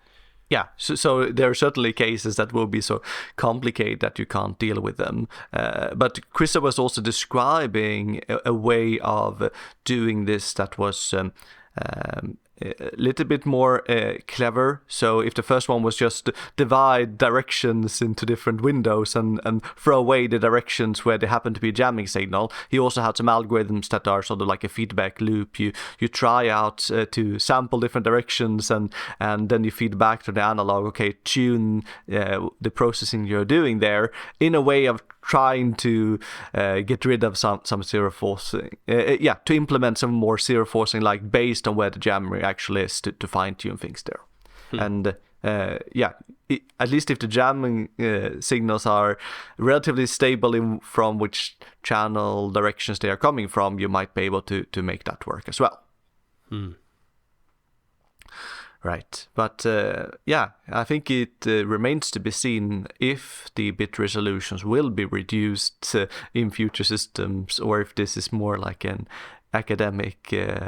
Yeah, so there are certainly cases that will be so complicated that you can't deal with them. But Krista was also describing a way of doing this that was a little bit more clever. So if the first one was just divide directions into different windows and throw away the directions where there happen to be a jamming signal, he also had some algorithms that are sort of like a feedback loop. You try out to sample different directions, and then you feed back to the analog, okay, tune the processing you're doing there in a way of trying to get rid of some zero forcing, to implement some more zero forcing, like based on where the jammer actually is, to fine tune things there. And at least if the jamming signals are relatively stable from which channel directions they are coming from, you might be able to make that work as well. Right, but I think it remains to be seen if the bit resolutions will be reduced in future systems, or if this is more like an academic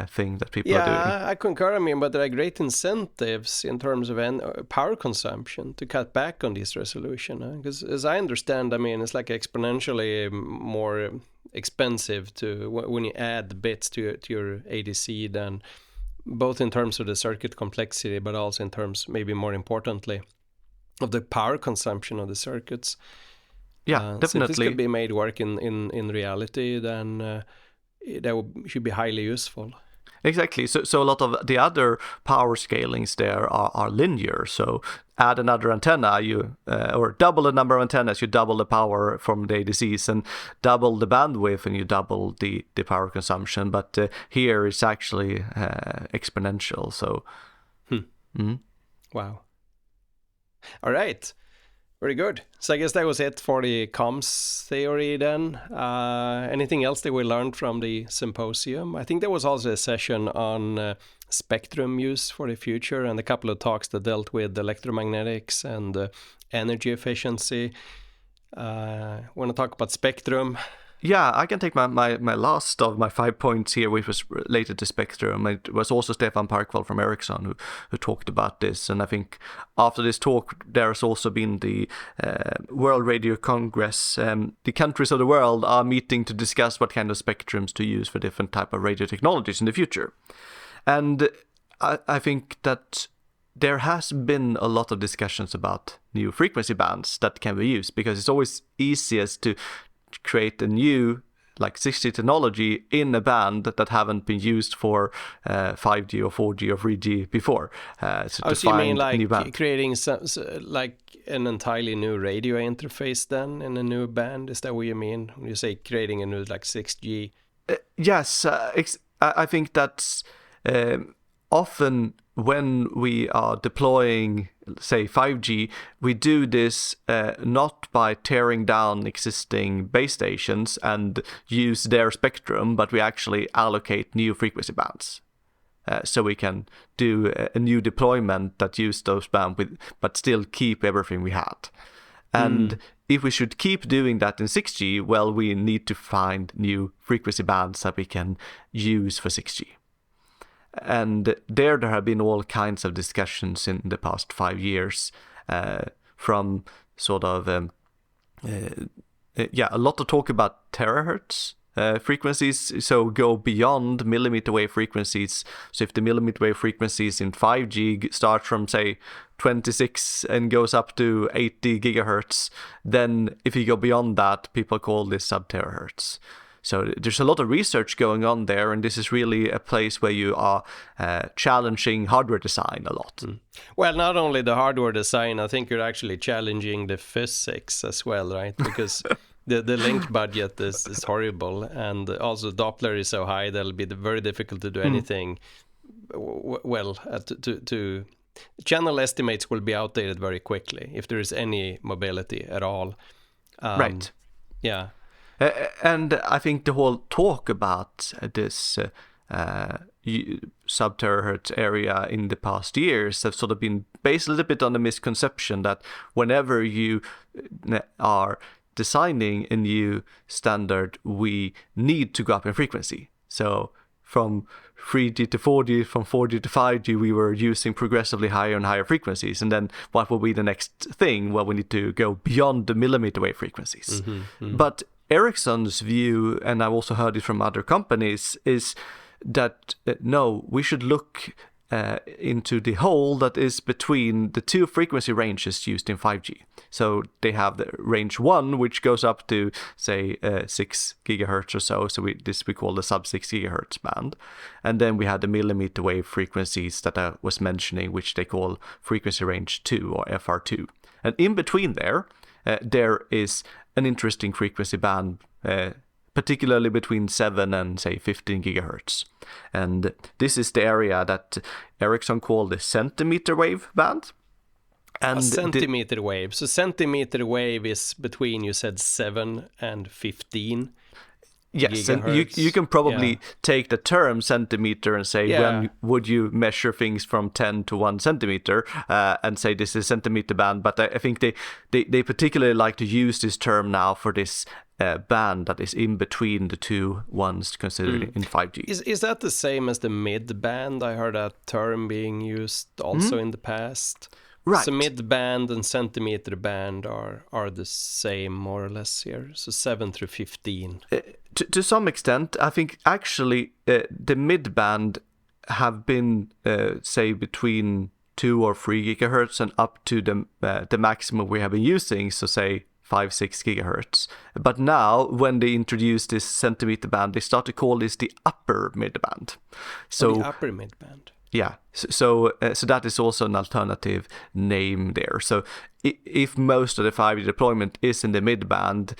thing that people are doing. Yeah, I concur. I mean, but there are great incentives in terms of power consumption to cut back on this resolution. Because as I understand, I mean, it's like exponentially more expensive when you add bits to your ADC than, both in terms of the circuit complexity, but also in terms, maybe more importantly, of the power consumption of the circuits. Yeah, definitely. So if this could be made work in reality, then that should be highly useful. Exactly. So a lot of the other power scalings there are linear. So add another antenna, or double the number of antennas, you double the power from the ADCs, and double the bandwidth, and you double the power consumption. But here it's actually exponential. So, Wow. All right. Very good. So I guess that was it for the comms theory then. Anything else that we learned from the symposium? I think there was also a session on spectrum use for the future, and a couple of talks that dealt with electromagnetics and energy efficiency. Want to talk about spectrum? Yeah, I can take my last of my 5 points here, which was related to spectrum. It was also Stefan Parkvall from Ericsson who talked about this. And I think after this talk, there has also been the World Radio Congress. The countries of the world are meeting to discuss what kind of spectrums to use for different type of radio technologies in the future. And I think that there has been a lot of discussions about new frequency bands that can be used, because it's always easiest to create a new, like 6G technology in a band that haven't been used for 5G or 4G or 3G before. So you mean like creating like an entirely new radio interface then in a new band? Is that what you mean when you say creating a new like 6G? Yes, I think that's often when we are deploying, say, 5G, we do this not by tearing down existing base stations and use their spectrum, but we actually allocate new frequency bands. So we can do a new deployment that use those bands, but still keep everything we had. And if we should keep doing that in 6G, well, we need to find new frequency bands that we can use for 6G. And there have been all kinds of discussions in the past 5 years, from sort of, a lot of talk about terahertz frequencies, so go beyond millimeter wave frequencies. So if the millimeter wave frequencies in 5G start from, say, 26 and goes up to 80 gigahertz, then if you go beyond that, people call this sub-terahertz. So there's a lot of research going on there, and this is really a place where you are challenging hardware design a lot. Well, not only the hardware design, I think you're actually challenging the physics as well, right? Because the link budget is horrible, and also Doppler is so high that'll be very difficult to do anything. To channel estimates will be outdated very quickly if there is any mobility at all. Right. Yeah. And I think the whole talk about this sub-terahertz area in the past years have sort of been based a little bit on the misconception that whenever you are designing a new standard, we need to go up in frequency. So from 3G to 4G, from 4G to 5G, we were using progressively higher and higher frequencies. And then what will be the next thing? Well, we need to go beyond the millimeter wave frequencies. But Ericsson's view, and I've also heard it from other companies, is that no, we should look into the hole that is between the two frequency ranges used in 5G. So they have the range 1, which goes up to, say, 6 gigahertz or so. So we call the sub-6 gigahertz band. And then we had the millimeter wave frequencies that I was mentioning, which they call frequency range 2 or FR2. And in between there is an interesting frequency band, particularly between 7 and, say, 15 gigahertz. And this is the area that Ericsson called the centimeter wave band. And a centimeter wave. So centimeter wave is between, you said, 7 and 15. Yes, and you can probably take the term centimeter and say, when would you measure things from 10 to 1 centimeter, and say this is centimeter band. But I think they particularly like to use this term now for this band that is in between the two ones considered in 5G. Is that the same as the mid band? I heard that term being used also in the past. Right. So mid band and centimeter band are the same more or less here. So 7 through 15. To some extent, I think actually the mid band have been say between 2 or 3 gigahertz and up to the maximum we have been using. So say 5-6 gigahertz. But now, when they introduced this centimeter band, they start to call this the upper mid band. So the upper mid band. Yeah, so that is also an alternative name there. So if most of the 5G deployment is in the mid-band,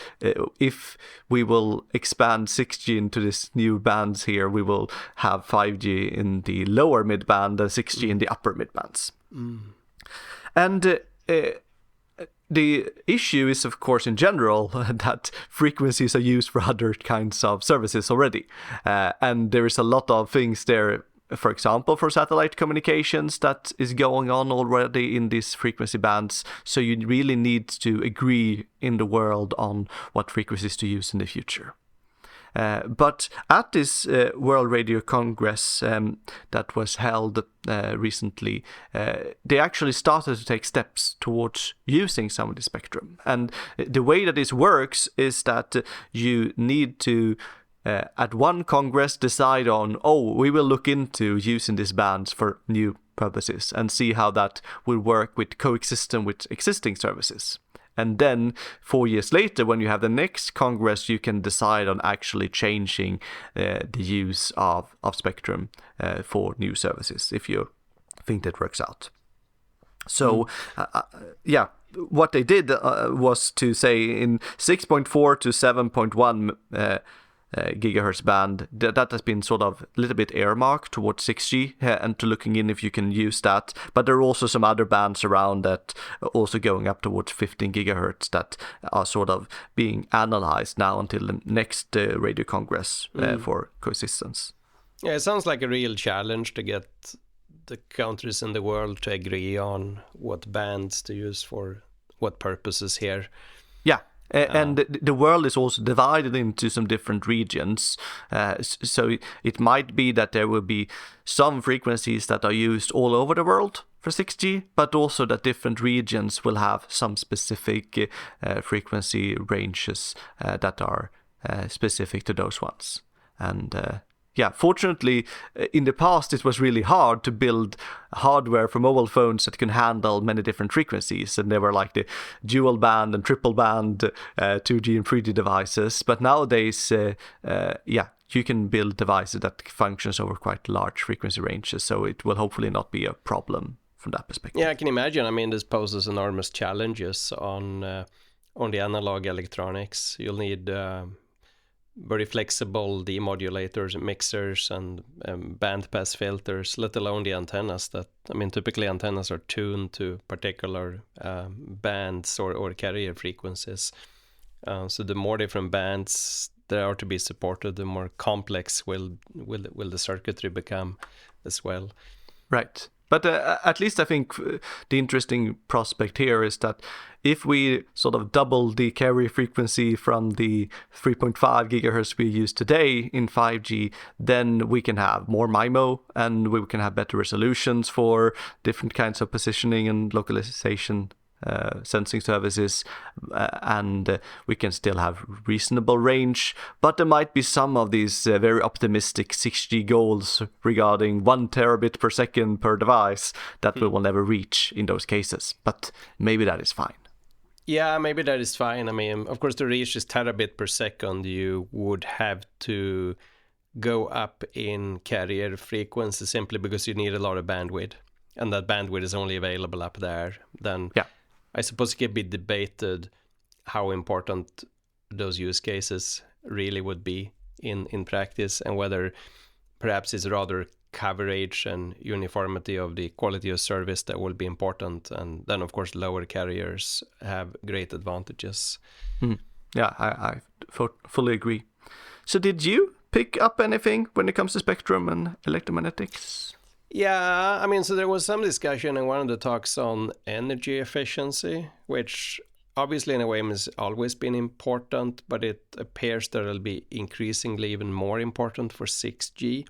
if we will expand 6G into this new bands here, we will have 5G in the lower mid-band and 6G in the upper mid-bands. And the issue is, of course, in general, that frequencies are used for other kinds of services already. And there is a lot of things there, for example, for satellite communications that is going on already in these frequency bands. So you really need to agree in the world on what frequencies to use in the future. But at this World Radio Congress that was held recently, they actually started to take steps towards using some of the spectrum. And the way that this works is that you need to at one Congress decide on, we will look into using these bands for new purposes and see how that will work with coexisting with existing services. And then 4 years later, when you have the next Congress, you can decide on actually changing the use of Spectrum for new services, if you think that works out. So, what they did was to say in 6.4 to 7.1 gigahertz band, that has been sort of a little bit earmarked towards 6G and to looking in if you can use that. But there are also some other bands around that are also going up towards 15 gigahertz that are sort of being analyzed now until the next Radio Congress for coexistence. Yeah, it sounds like a real challenge to get the countries in the world to agree on what bands to use for what purposes here. Yeah. And the world is also divided into some different regions. So it might be that there will be some frequencies that are used all over the world for 6G, but also that different regions will have some specific frequency ranges that are specific to those ones. And fortunately, in the past, it was really hard to build hardware for mobile phones that can handle many different frequencies. And they were like the dual band and triple band 2G and 3G devices. But nowadays, you can build devices that functions over quite large frequency ranges. So it will hopefully not be a problem from that perspective. Yeah, I can imagine. I mean, this poses enormous challenges on the analog electronics. You'll need very flexible demodulators and mixers and bandpass filters, let alone the antennas typically antennas are tuned to particular bands or carrier frequencies. So the more different bands there are to be supported, the more complex will the circuitry become as well. Right. But at least I think the interesting prospect here is that if we sort of double the carrier frequency from the 3.5 gigahertz we use today in 5G, then we can have more MIMO and we can have better resolutions for different kinds of positioning and localization sensing services, and we can still have reasonable range, but there might be some of these very optimistic 6G goals regarding 1 terabit per second per device that we will never reach in those cases, but maybe that is fine. Yeah, maybe that is fine. I mean, of course, to reach this terabit per second, you would have to go up in carrier frequency simply because you need a lot of bandwidth, and that bandwidth is only available up there. Then I suppose it could be debated how important those use cases really would be in practice, and whether perhaps it's rather coverage and uniformity of the quality of service that will be important. And then, of course, lower carriers have great advantages. Yeah, I fully agree. So did you pick up anything when it comes to spectrum and electromagnetics? Yeah, I mean, so there was some discussion in one of the talks on energy efficiency, which obviously in a way has always been important, but it appears that it'll be increasingly even more important for 6G.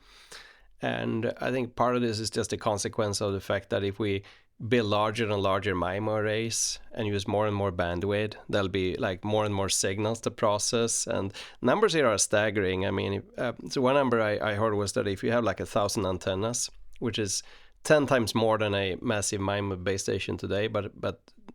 And I think part of this is just a consequence of the fact that if we build larger and larger MIMO arrays and use more and more bandwidth, there'll be like more and more signals to process. And numbers here are staggering. I mean, so one number I heard was that if you have like 1,000 antennas, which is 10 times more than a massive MIMO base station today, but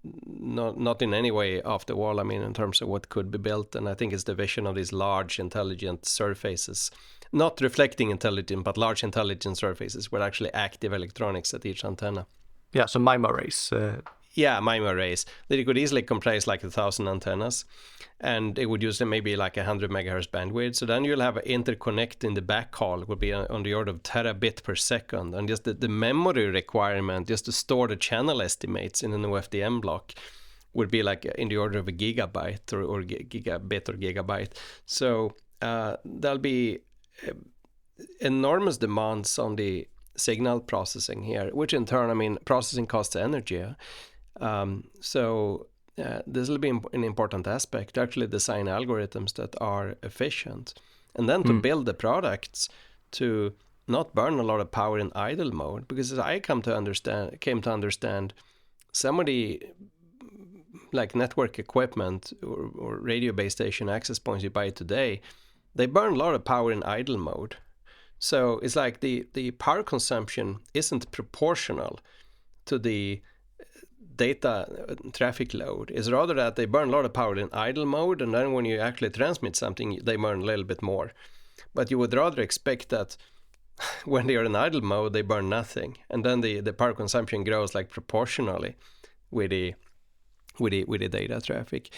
not in any way off the wall, I mean, in terms of what could be built. And I think it's the vision of these large intelligent surfaces, not reflecting intelligent, but large intelligent surfaces with actually active electronics at each antenna. Yeah, so MIMO arrays. MIMO arrays. That you could easily comprise like 1,000 antennas, and it would use maybe like 100 megahertz bandwidth. So then you'll have an interconnect in the backhaul, would be on the order of terabit per second. And just the memory requirement just to store the channel estimates in an OFDM block would be like in the order of a gigabyte or gigabit or gigabyte. So there'll be enormous demands on the signal processing here, which in turn, I mean, processing costs energy. So this will be an important aspect to actually design algorithms that are efficient, and then to build the products to not burn a lot of power in idle mode. Because as I came to understand some of the like network equipment or radio base station access points you buy today, they burn a lot of power in idle mode. So it's like the power consumption isn't proportional to the data traffic load. It's rather that they burn a lot of power in idle mode, and then when you actually transmit something, they burn a little bit more. But you would rather expect that when they are in idle mode, they burn nothing, and then the power consumption grows like proportionally with the data traffic.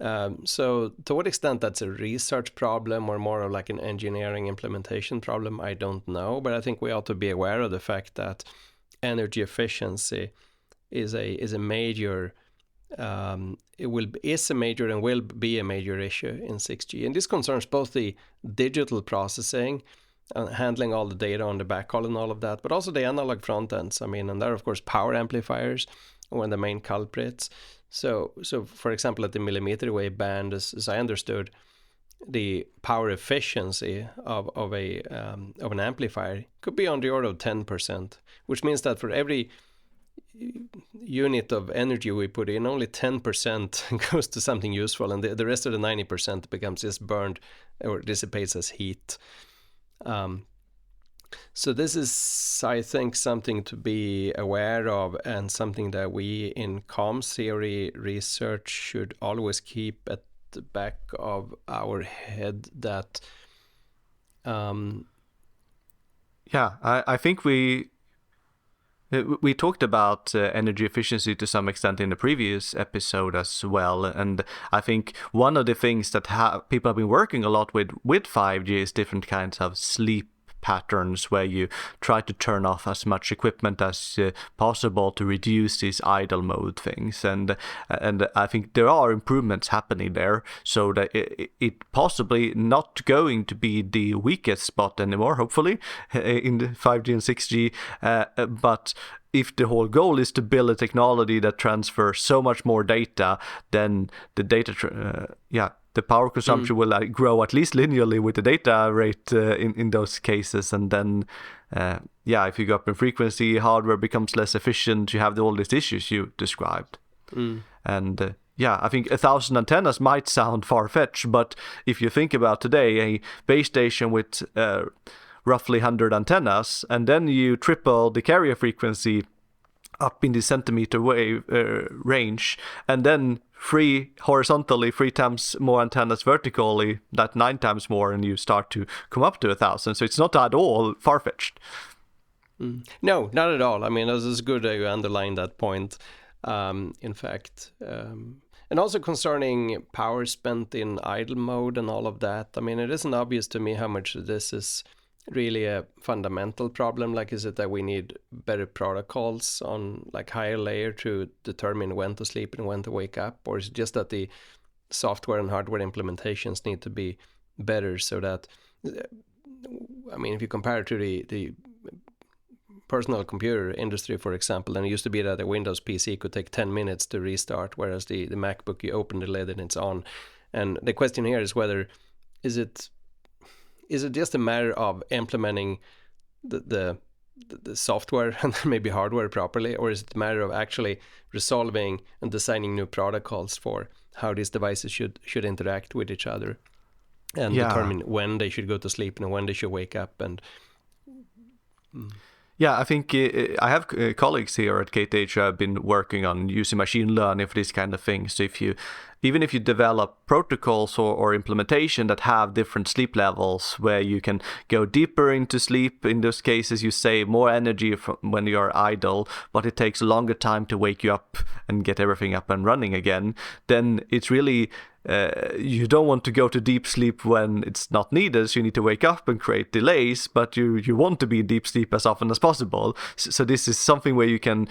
So to what extent that's a research problem or more of like an engineering implementation problem, I don't know. But I think we ought to be aware of the fact that energy efficiency is a major is a major and will be a major issue in 6G. And this concerns both the digital processing and handling all the data on the backhaul and all of that, but also the analog front ends. I mean, and there are of course power amplifiers one of the main culprits. So for example, at the millimeter wave band, as I understood, the power efficiency of an amplifier could be on the order of 10%, which means that for every unit of energy we put in, only 10% goes to something useful, and the rest of the 90% becomes just burned or dissipates as heat. So this is, I think, something to be aware of, and something that we in comms theory research should always keep at the back of our head. That I think we talked about energy efficiency to some extent in the previous episode as well, and I think one of the things that people have been working a lot with 5G is different kinds of sleep patterns, where you try to turn off as much equipment as possible to reduce these idle mode things, and I think there are improvements happening there, so that it possibly not going to be the weakest spot anymore, hopefully, in the 5G and 6G, but if the whole goal is to build a technology that transfers so much more data, then the data the power consumption will grow at least linearly with the data rate in those cases. And then, if you go up in frequency, hardware becomes less efficient. You have all these issues you described. And I think 1,000 antennas might sound far-fetched, but if you think about today, a base station with roughly 100 antennas, and then you triple the carrier frequency up in the centimeter wave range, and then horizontally 3 times more antennas vertically, that 9 times more, and you start to come up to 1,000. So it's not at all far-fetched. No, not at all. I mean, this is good that you underline that point. In fact, and also concerning power spent in idle mode and all of that, I mean, it isn't obvious to me how much this is really a fundamental problem. Like, is it that we need better protocols on like higher layer to determine when to sleep and when to wake up, or is it just that the software and hardware implementations need to be better, so that I mean, if you compare it to the personal computer industry, for example, then it used to be that a Windows PC could take 10 minutes to restart, whereas the MacBook, you open the lid and it's on. And the question here is whether is it just a matter of implementing the software and maybe hardware properly, or is it a matter of actually resolving and designing new protocols for how these devices should interact with each other, and determine when they should go to sleep and when they should wake up? And I think I have colleagues here at KTH who have been working on using machine learning for this kind of thing. So even if you develop protocols or implementation that have different sleep levels, where you can go deeper into sleep, in those cases you save more energy when you're idle, but it takes a longer time to wake you up and get everything up and running again, then it's really you don't want to go to deep sleep when it's not needed, so you need to wake up and create delays, but you want to be in deep sleep as often as possible. So this is something where you can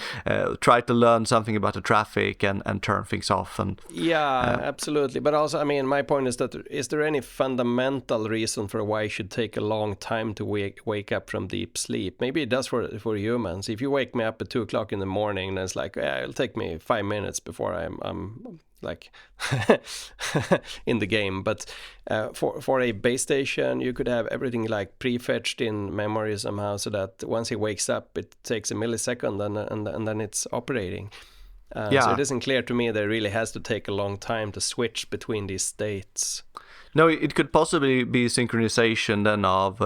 try to learn something about the traffic and turn things off. And absolutely. But also, I mean, my point is that is there any fundamental reason for why it should take a long time to wake up from deep sleep? Maybe it does for humans. If you wake me up at 2 o'clock in the morning, then it's like, it'll take me 5 minutes before I'm like in the game. But for a base station, you could have everything like prefetched in memory somehow, so that once he wakes up, it takes a millisecond and then it's operating. So it isn't clear to me that it really has to take a long time to switch between these states. No, it could possibly be synchronization then of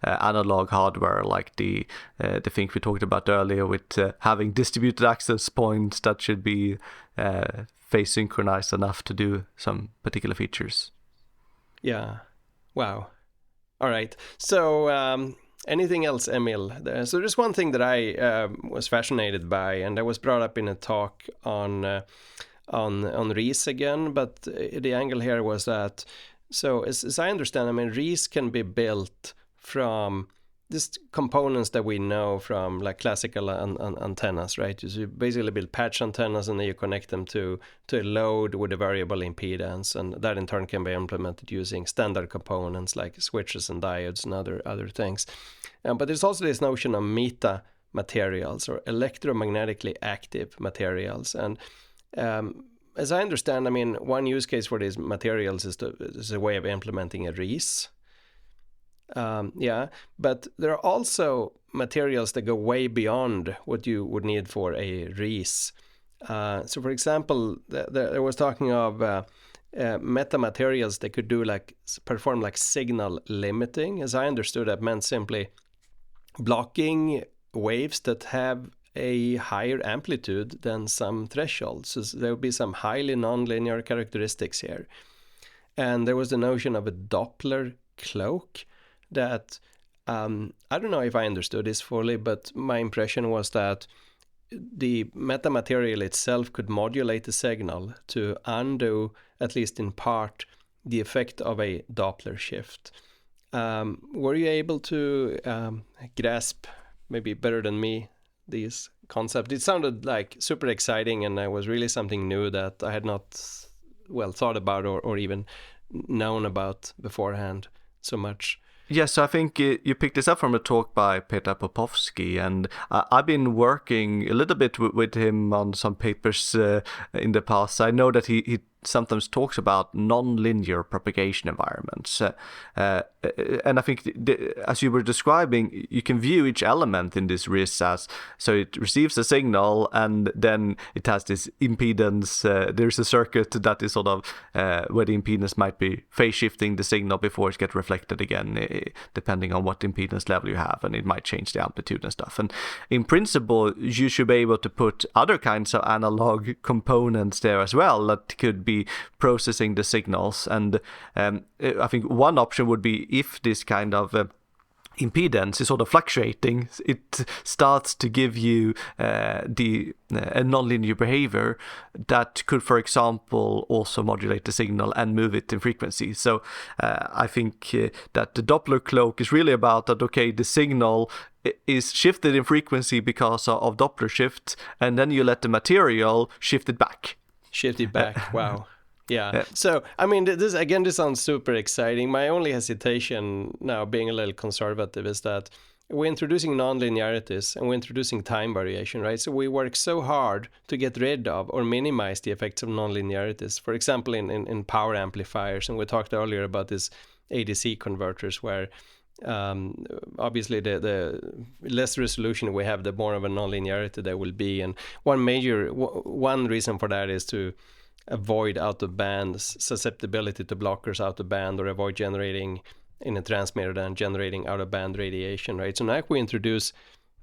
analog hardware, like the thing we talked about earlier with having distributed access points that should be phase synchronized enough to do some particular features. Yeah. Wow. All right. So anything else, Emil? So there's one thing that I was fascinated by, and that was brought up in a talk on on Reese again, but the angle here was that, so as I understand, I mean, Reese can be built from just components that we know from like classical antennas, right? You basically build patch antennas and then you connect them to a load with a variable impedance, and that in turn can be implemented using standard components like switches and diodes and other things. But there's also this notion of meta materials, or electromagnetically active materials. And as I understand, I mean, one use case for these materials is a way of implementing a Reese. But there are also materials that go way beyond what you would need for a Reese. So, for example, there was talking of metamaterials that could perform like signal limiting. As I understood, that meant simply blocking waves that have a higher amplitude than some thresholds. So there would be some highly nonlinear characteristics here. And there was the notion of a Doppler cloak that I don't know if I understood this fully, but my impression was that the metamaterial itself could modulate the signal to undo, at least in part, the effect of a Doppler shift. Were you able to grasp, maybe better than me, these concepts? It sounded like super exciting, and it was really something new that I had not thought about or even known about beforehand so much. Yes, so I think you picked this up from a talk by Peter Popovsky, and I've been working a little bit with him on some papers in the past. I know that he sometimes talks about non-linear propagation environments. And I think, as you were describing, you can view each element in this RIS as, so it receives a signal and then it has this impedance. There's a circuit that is sort of where the impedance might be phase shifting the signal before it gets reflected again, depending on what impedance level you have, and it might change the amplitude and stuff. And in principle, you should be able to put other kinds of analog components there as well that could be processing the signals. And I think one option would be, if this kind of impedance is sort of fluctuating, it starts to give you a nonlinear behavior that could, for example, also modulate the signal and move it in frequency. So I think that the Doppler cloak is really about that, okay, the signal is shifted in frequency because of Doppler shift, and then you let the material shift it back. Wow. Yeah. So, I mean, this sounds super exciting. My only hesitation now, being a little conservative, is that we're introducing nonlinearities and we're introducing time variation, right? So we work so hard to get rid of or minimize the effects of nonlinearities. For example, in power amplifiers, and we talked earlier about this ADC converters, where obviously the less resolution we have, the more of a nonlinearity there will be. And one reason for that is to avoid out-of-band susceptibility to blockers out of band, or avoid generating in a transmitter and generating out-of-band radiation, right? So now if we introduce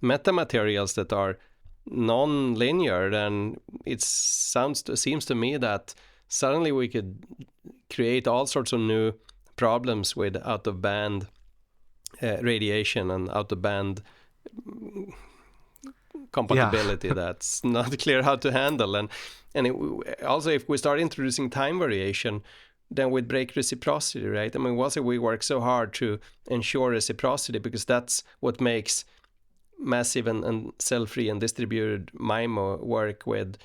metamaterials that are non-linear, then it seems to me that suddenly we could create all sorts of new problems with out-of-band radiation and out-of-band compatibility that's not clear how to handle. And also, if we start introducing time variation, then we'd break reciprocity, right? I mean, also we work so hard to ensure reciprocity, because that's what makes massive and cell-free and distributed MIMO work with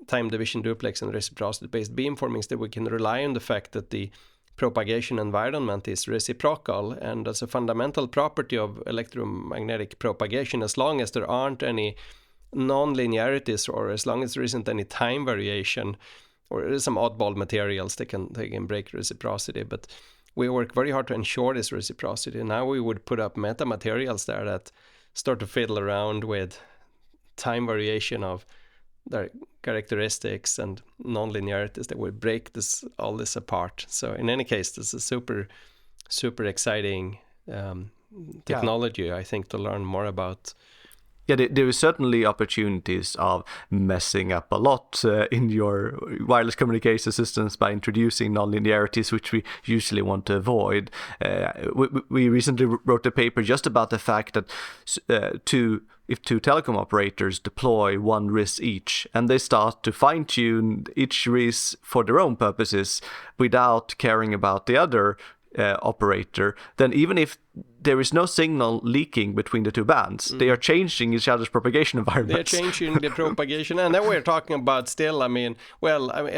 time division duplex and reciprocity-based beamformings, that we can rely on the fact that the propagation environment is reciprocal. And as a fundamental property of electromagnetic propagation, as long as there aren't any non-linearities, or as long as there isn't any time variation, or there is some oddball materials that can break reciprocity, but we work very hard to ensure this reciprocity. Now we would put up metamaterials there that start to fiddle around with time variation of their characteristics and non-linearities that would break all this apart. So in any case, this is super, super exciting technology, I think, to learn more about. Yeah, there is certainly opportunities of messing up a lot in your wireless communication systems by introducing nonlinearities, which we usually want to avoid. We recently wrote a paper just about the fact that if two telecom operators deploy one RIS each, and they start to fine-tune each RIS for their own purposes without caring about the other operator, then even if there is no signal leaking between the two bands, they are changing each other's propagation environments. They're changing the propagation, and then we're talking about still, a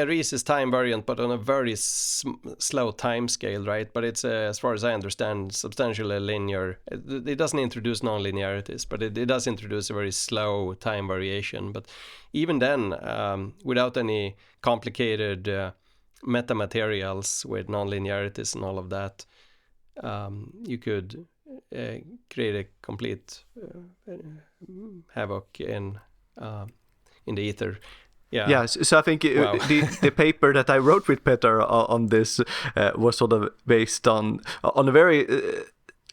RIS is time variant, but on a very slow time scale, right? But it's, as far as I understand, substantially linear. It doesn't introduce non-linearities, but it does introduce a very slow time variation. But even then, without any complicated metamaterials with non-linearities and all of that, you could create a complete havoc in the ether. Yeah, so I think the paper that I wrote with Peter on this was sort of based on a very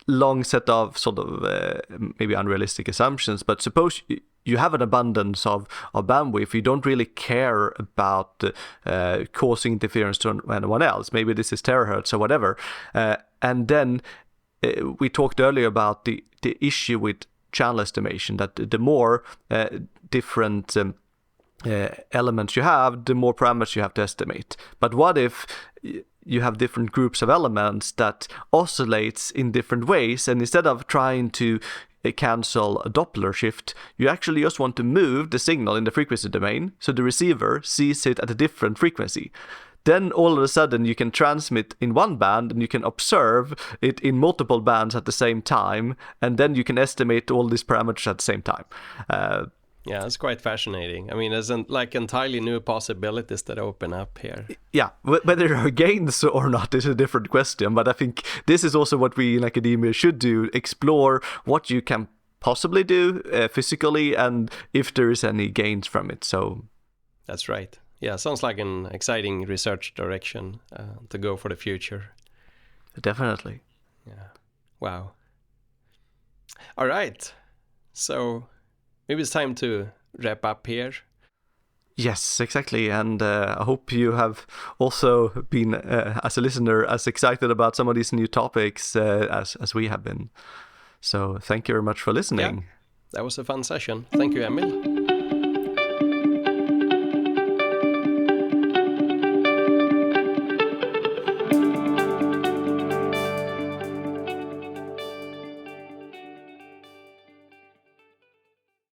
long set of sort of maybe unrealistic assumptions. But suppose you have an abundance of bandwidth, you don't really care about causing interference to anyone else. Maybe this is terahertz or whatever. And then we talked earlier about the issue with channel estimation, that the more different elements you have, the more parameters you have to estimate. But what if you have different groups of elements that oscillates in different ways, and instead of trying to cancel a Doppler shift, you actually just want to move the signal in the frequency domain so the receiver sees it at a different frequency? Then all of a sudden you can transmit in one band and you can observe it in multiple bands at the same time, and then you can estimate all these parameters at the same time. Yeah, it's quite fascinating. I mean, there's entirely new possibilities that open up here. Yeah, whether there are gains or not is a different question, but I think this is also what we in academia should do, explore what you can possibly do physically and if there is any gains from it. So that's right. Yeah, sounds like an exciting research direction to go for the future. Definitely. Yeah. Wow. All right. So maybe it's time to wrap up here. Yes, exactly. And I hope you have also been, as a listener, as excited about some of these new topics as we have been. So thank you very much for listening. Yeah, that was a fun session. Thank you, Emil.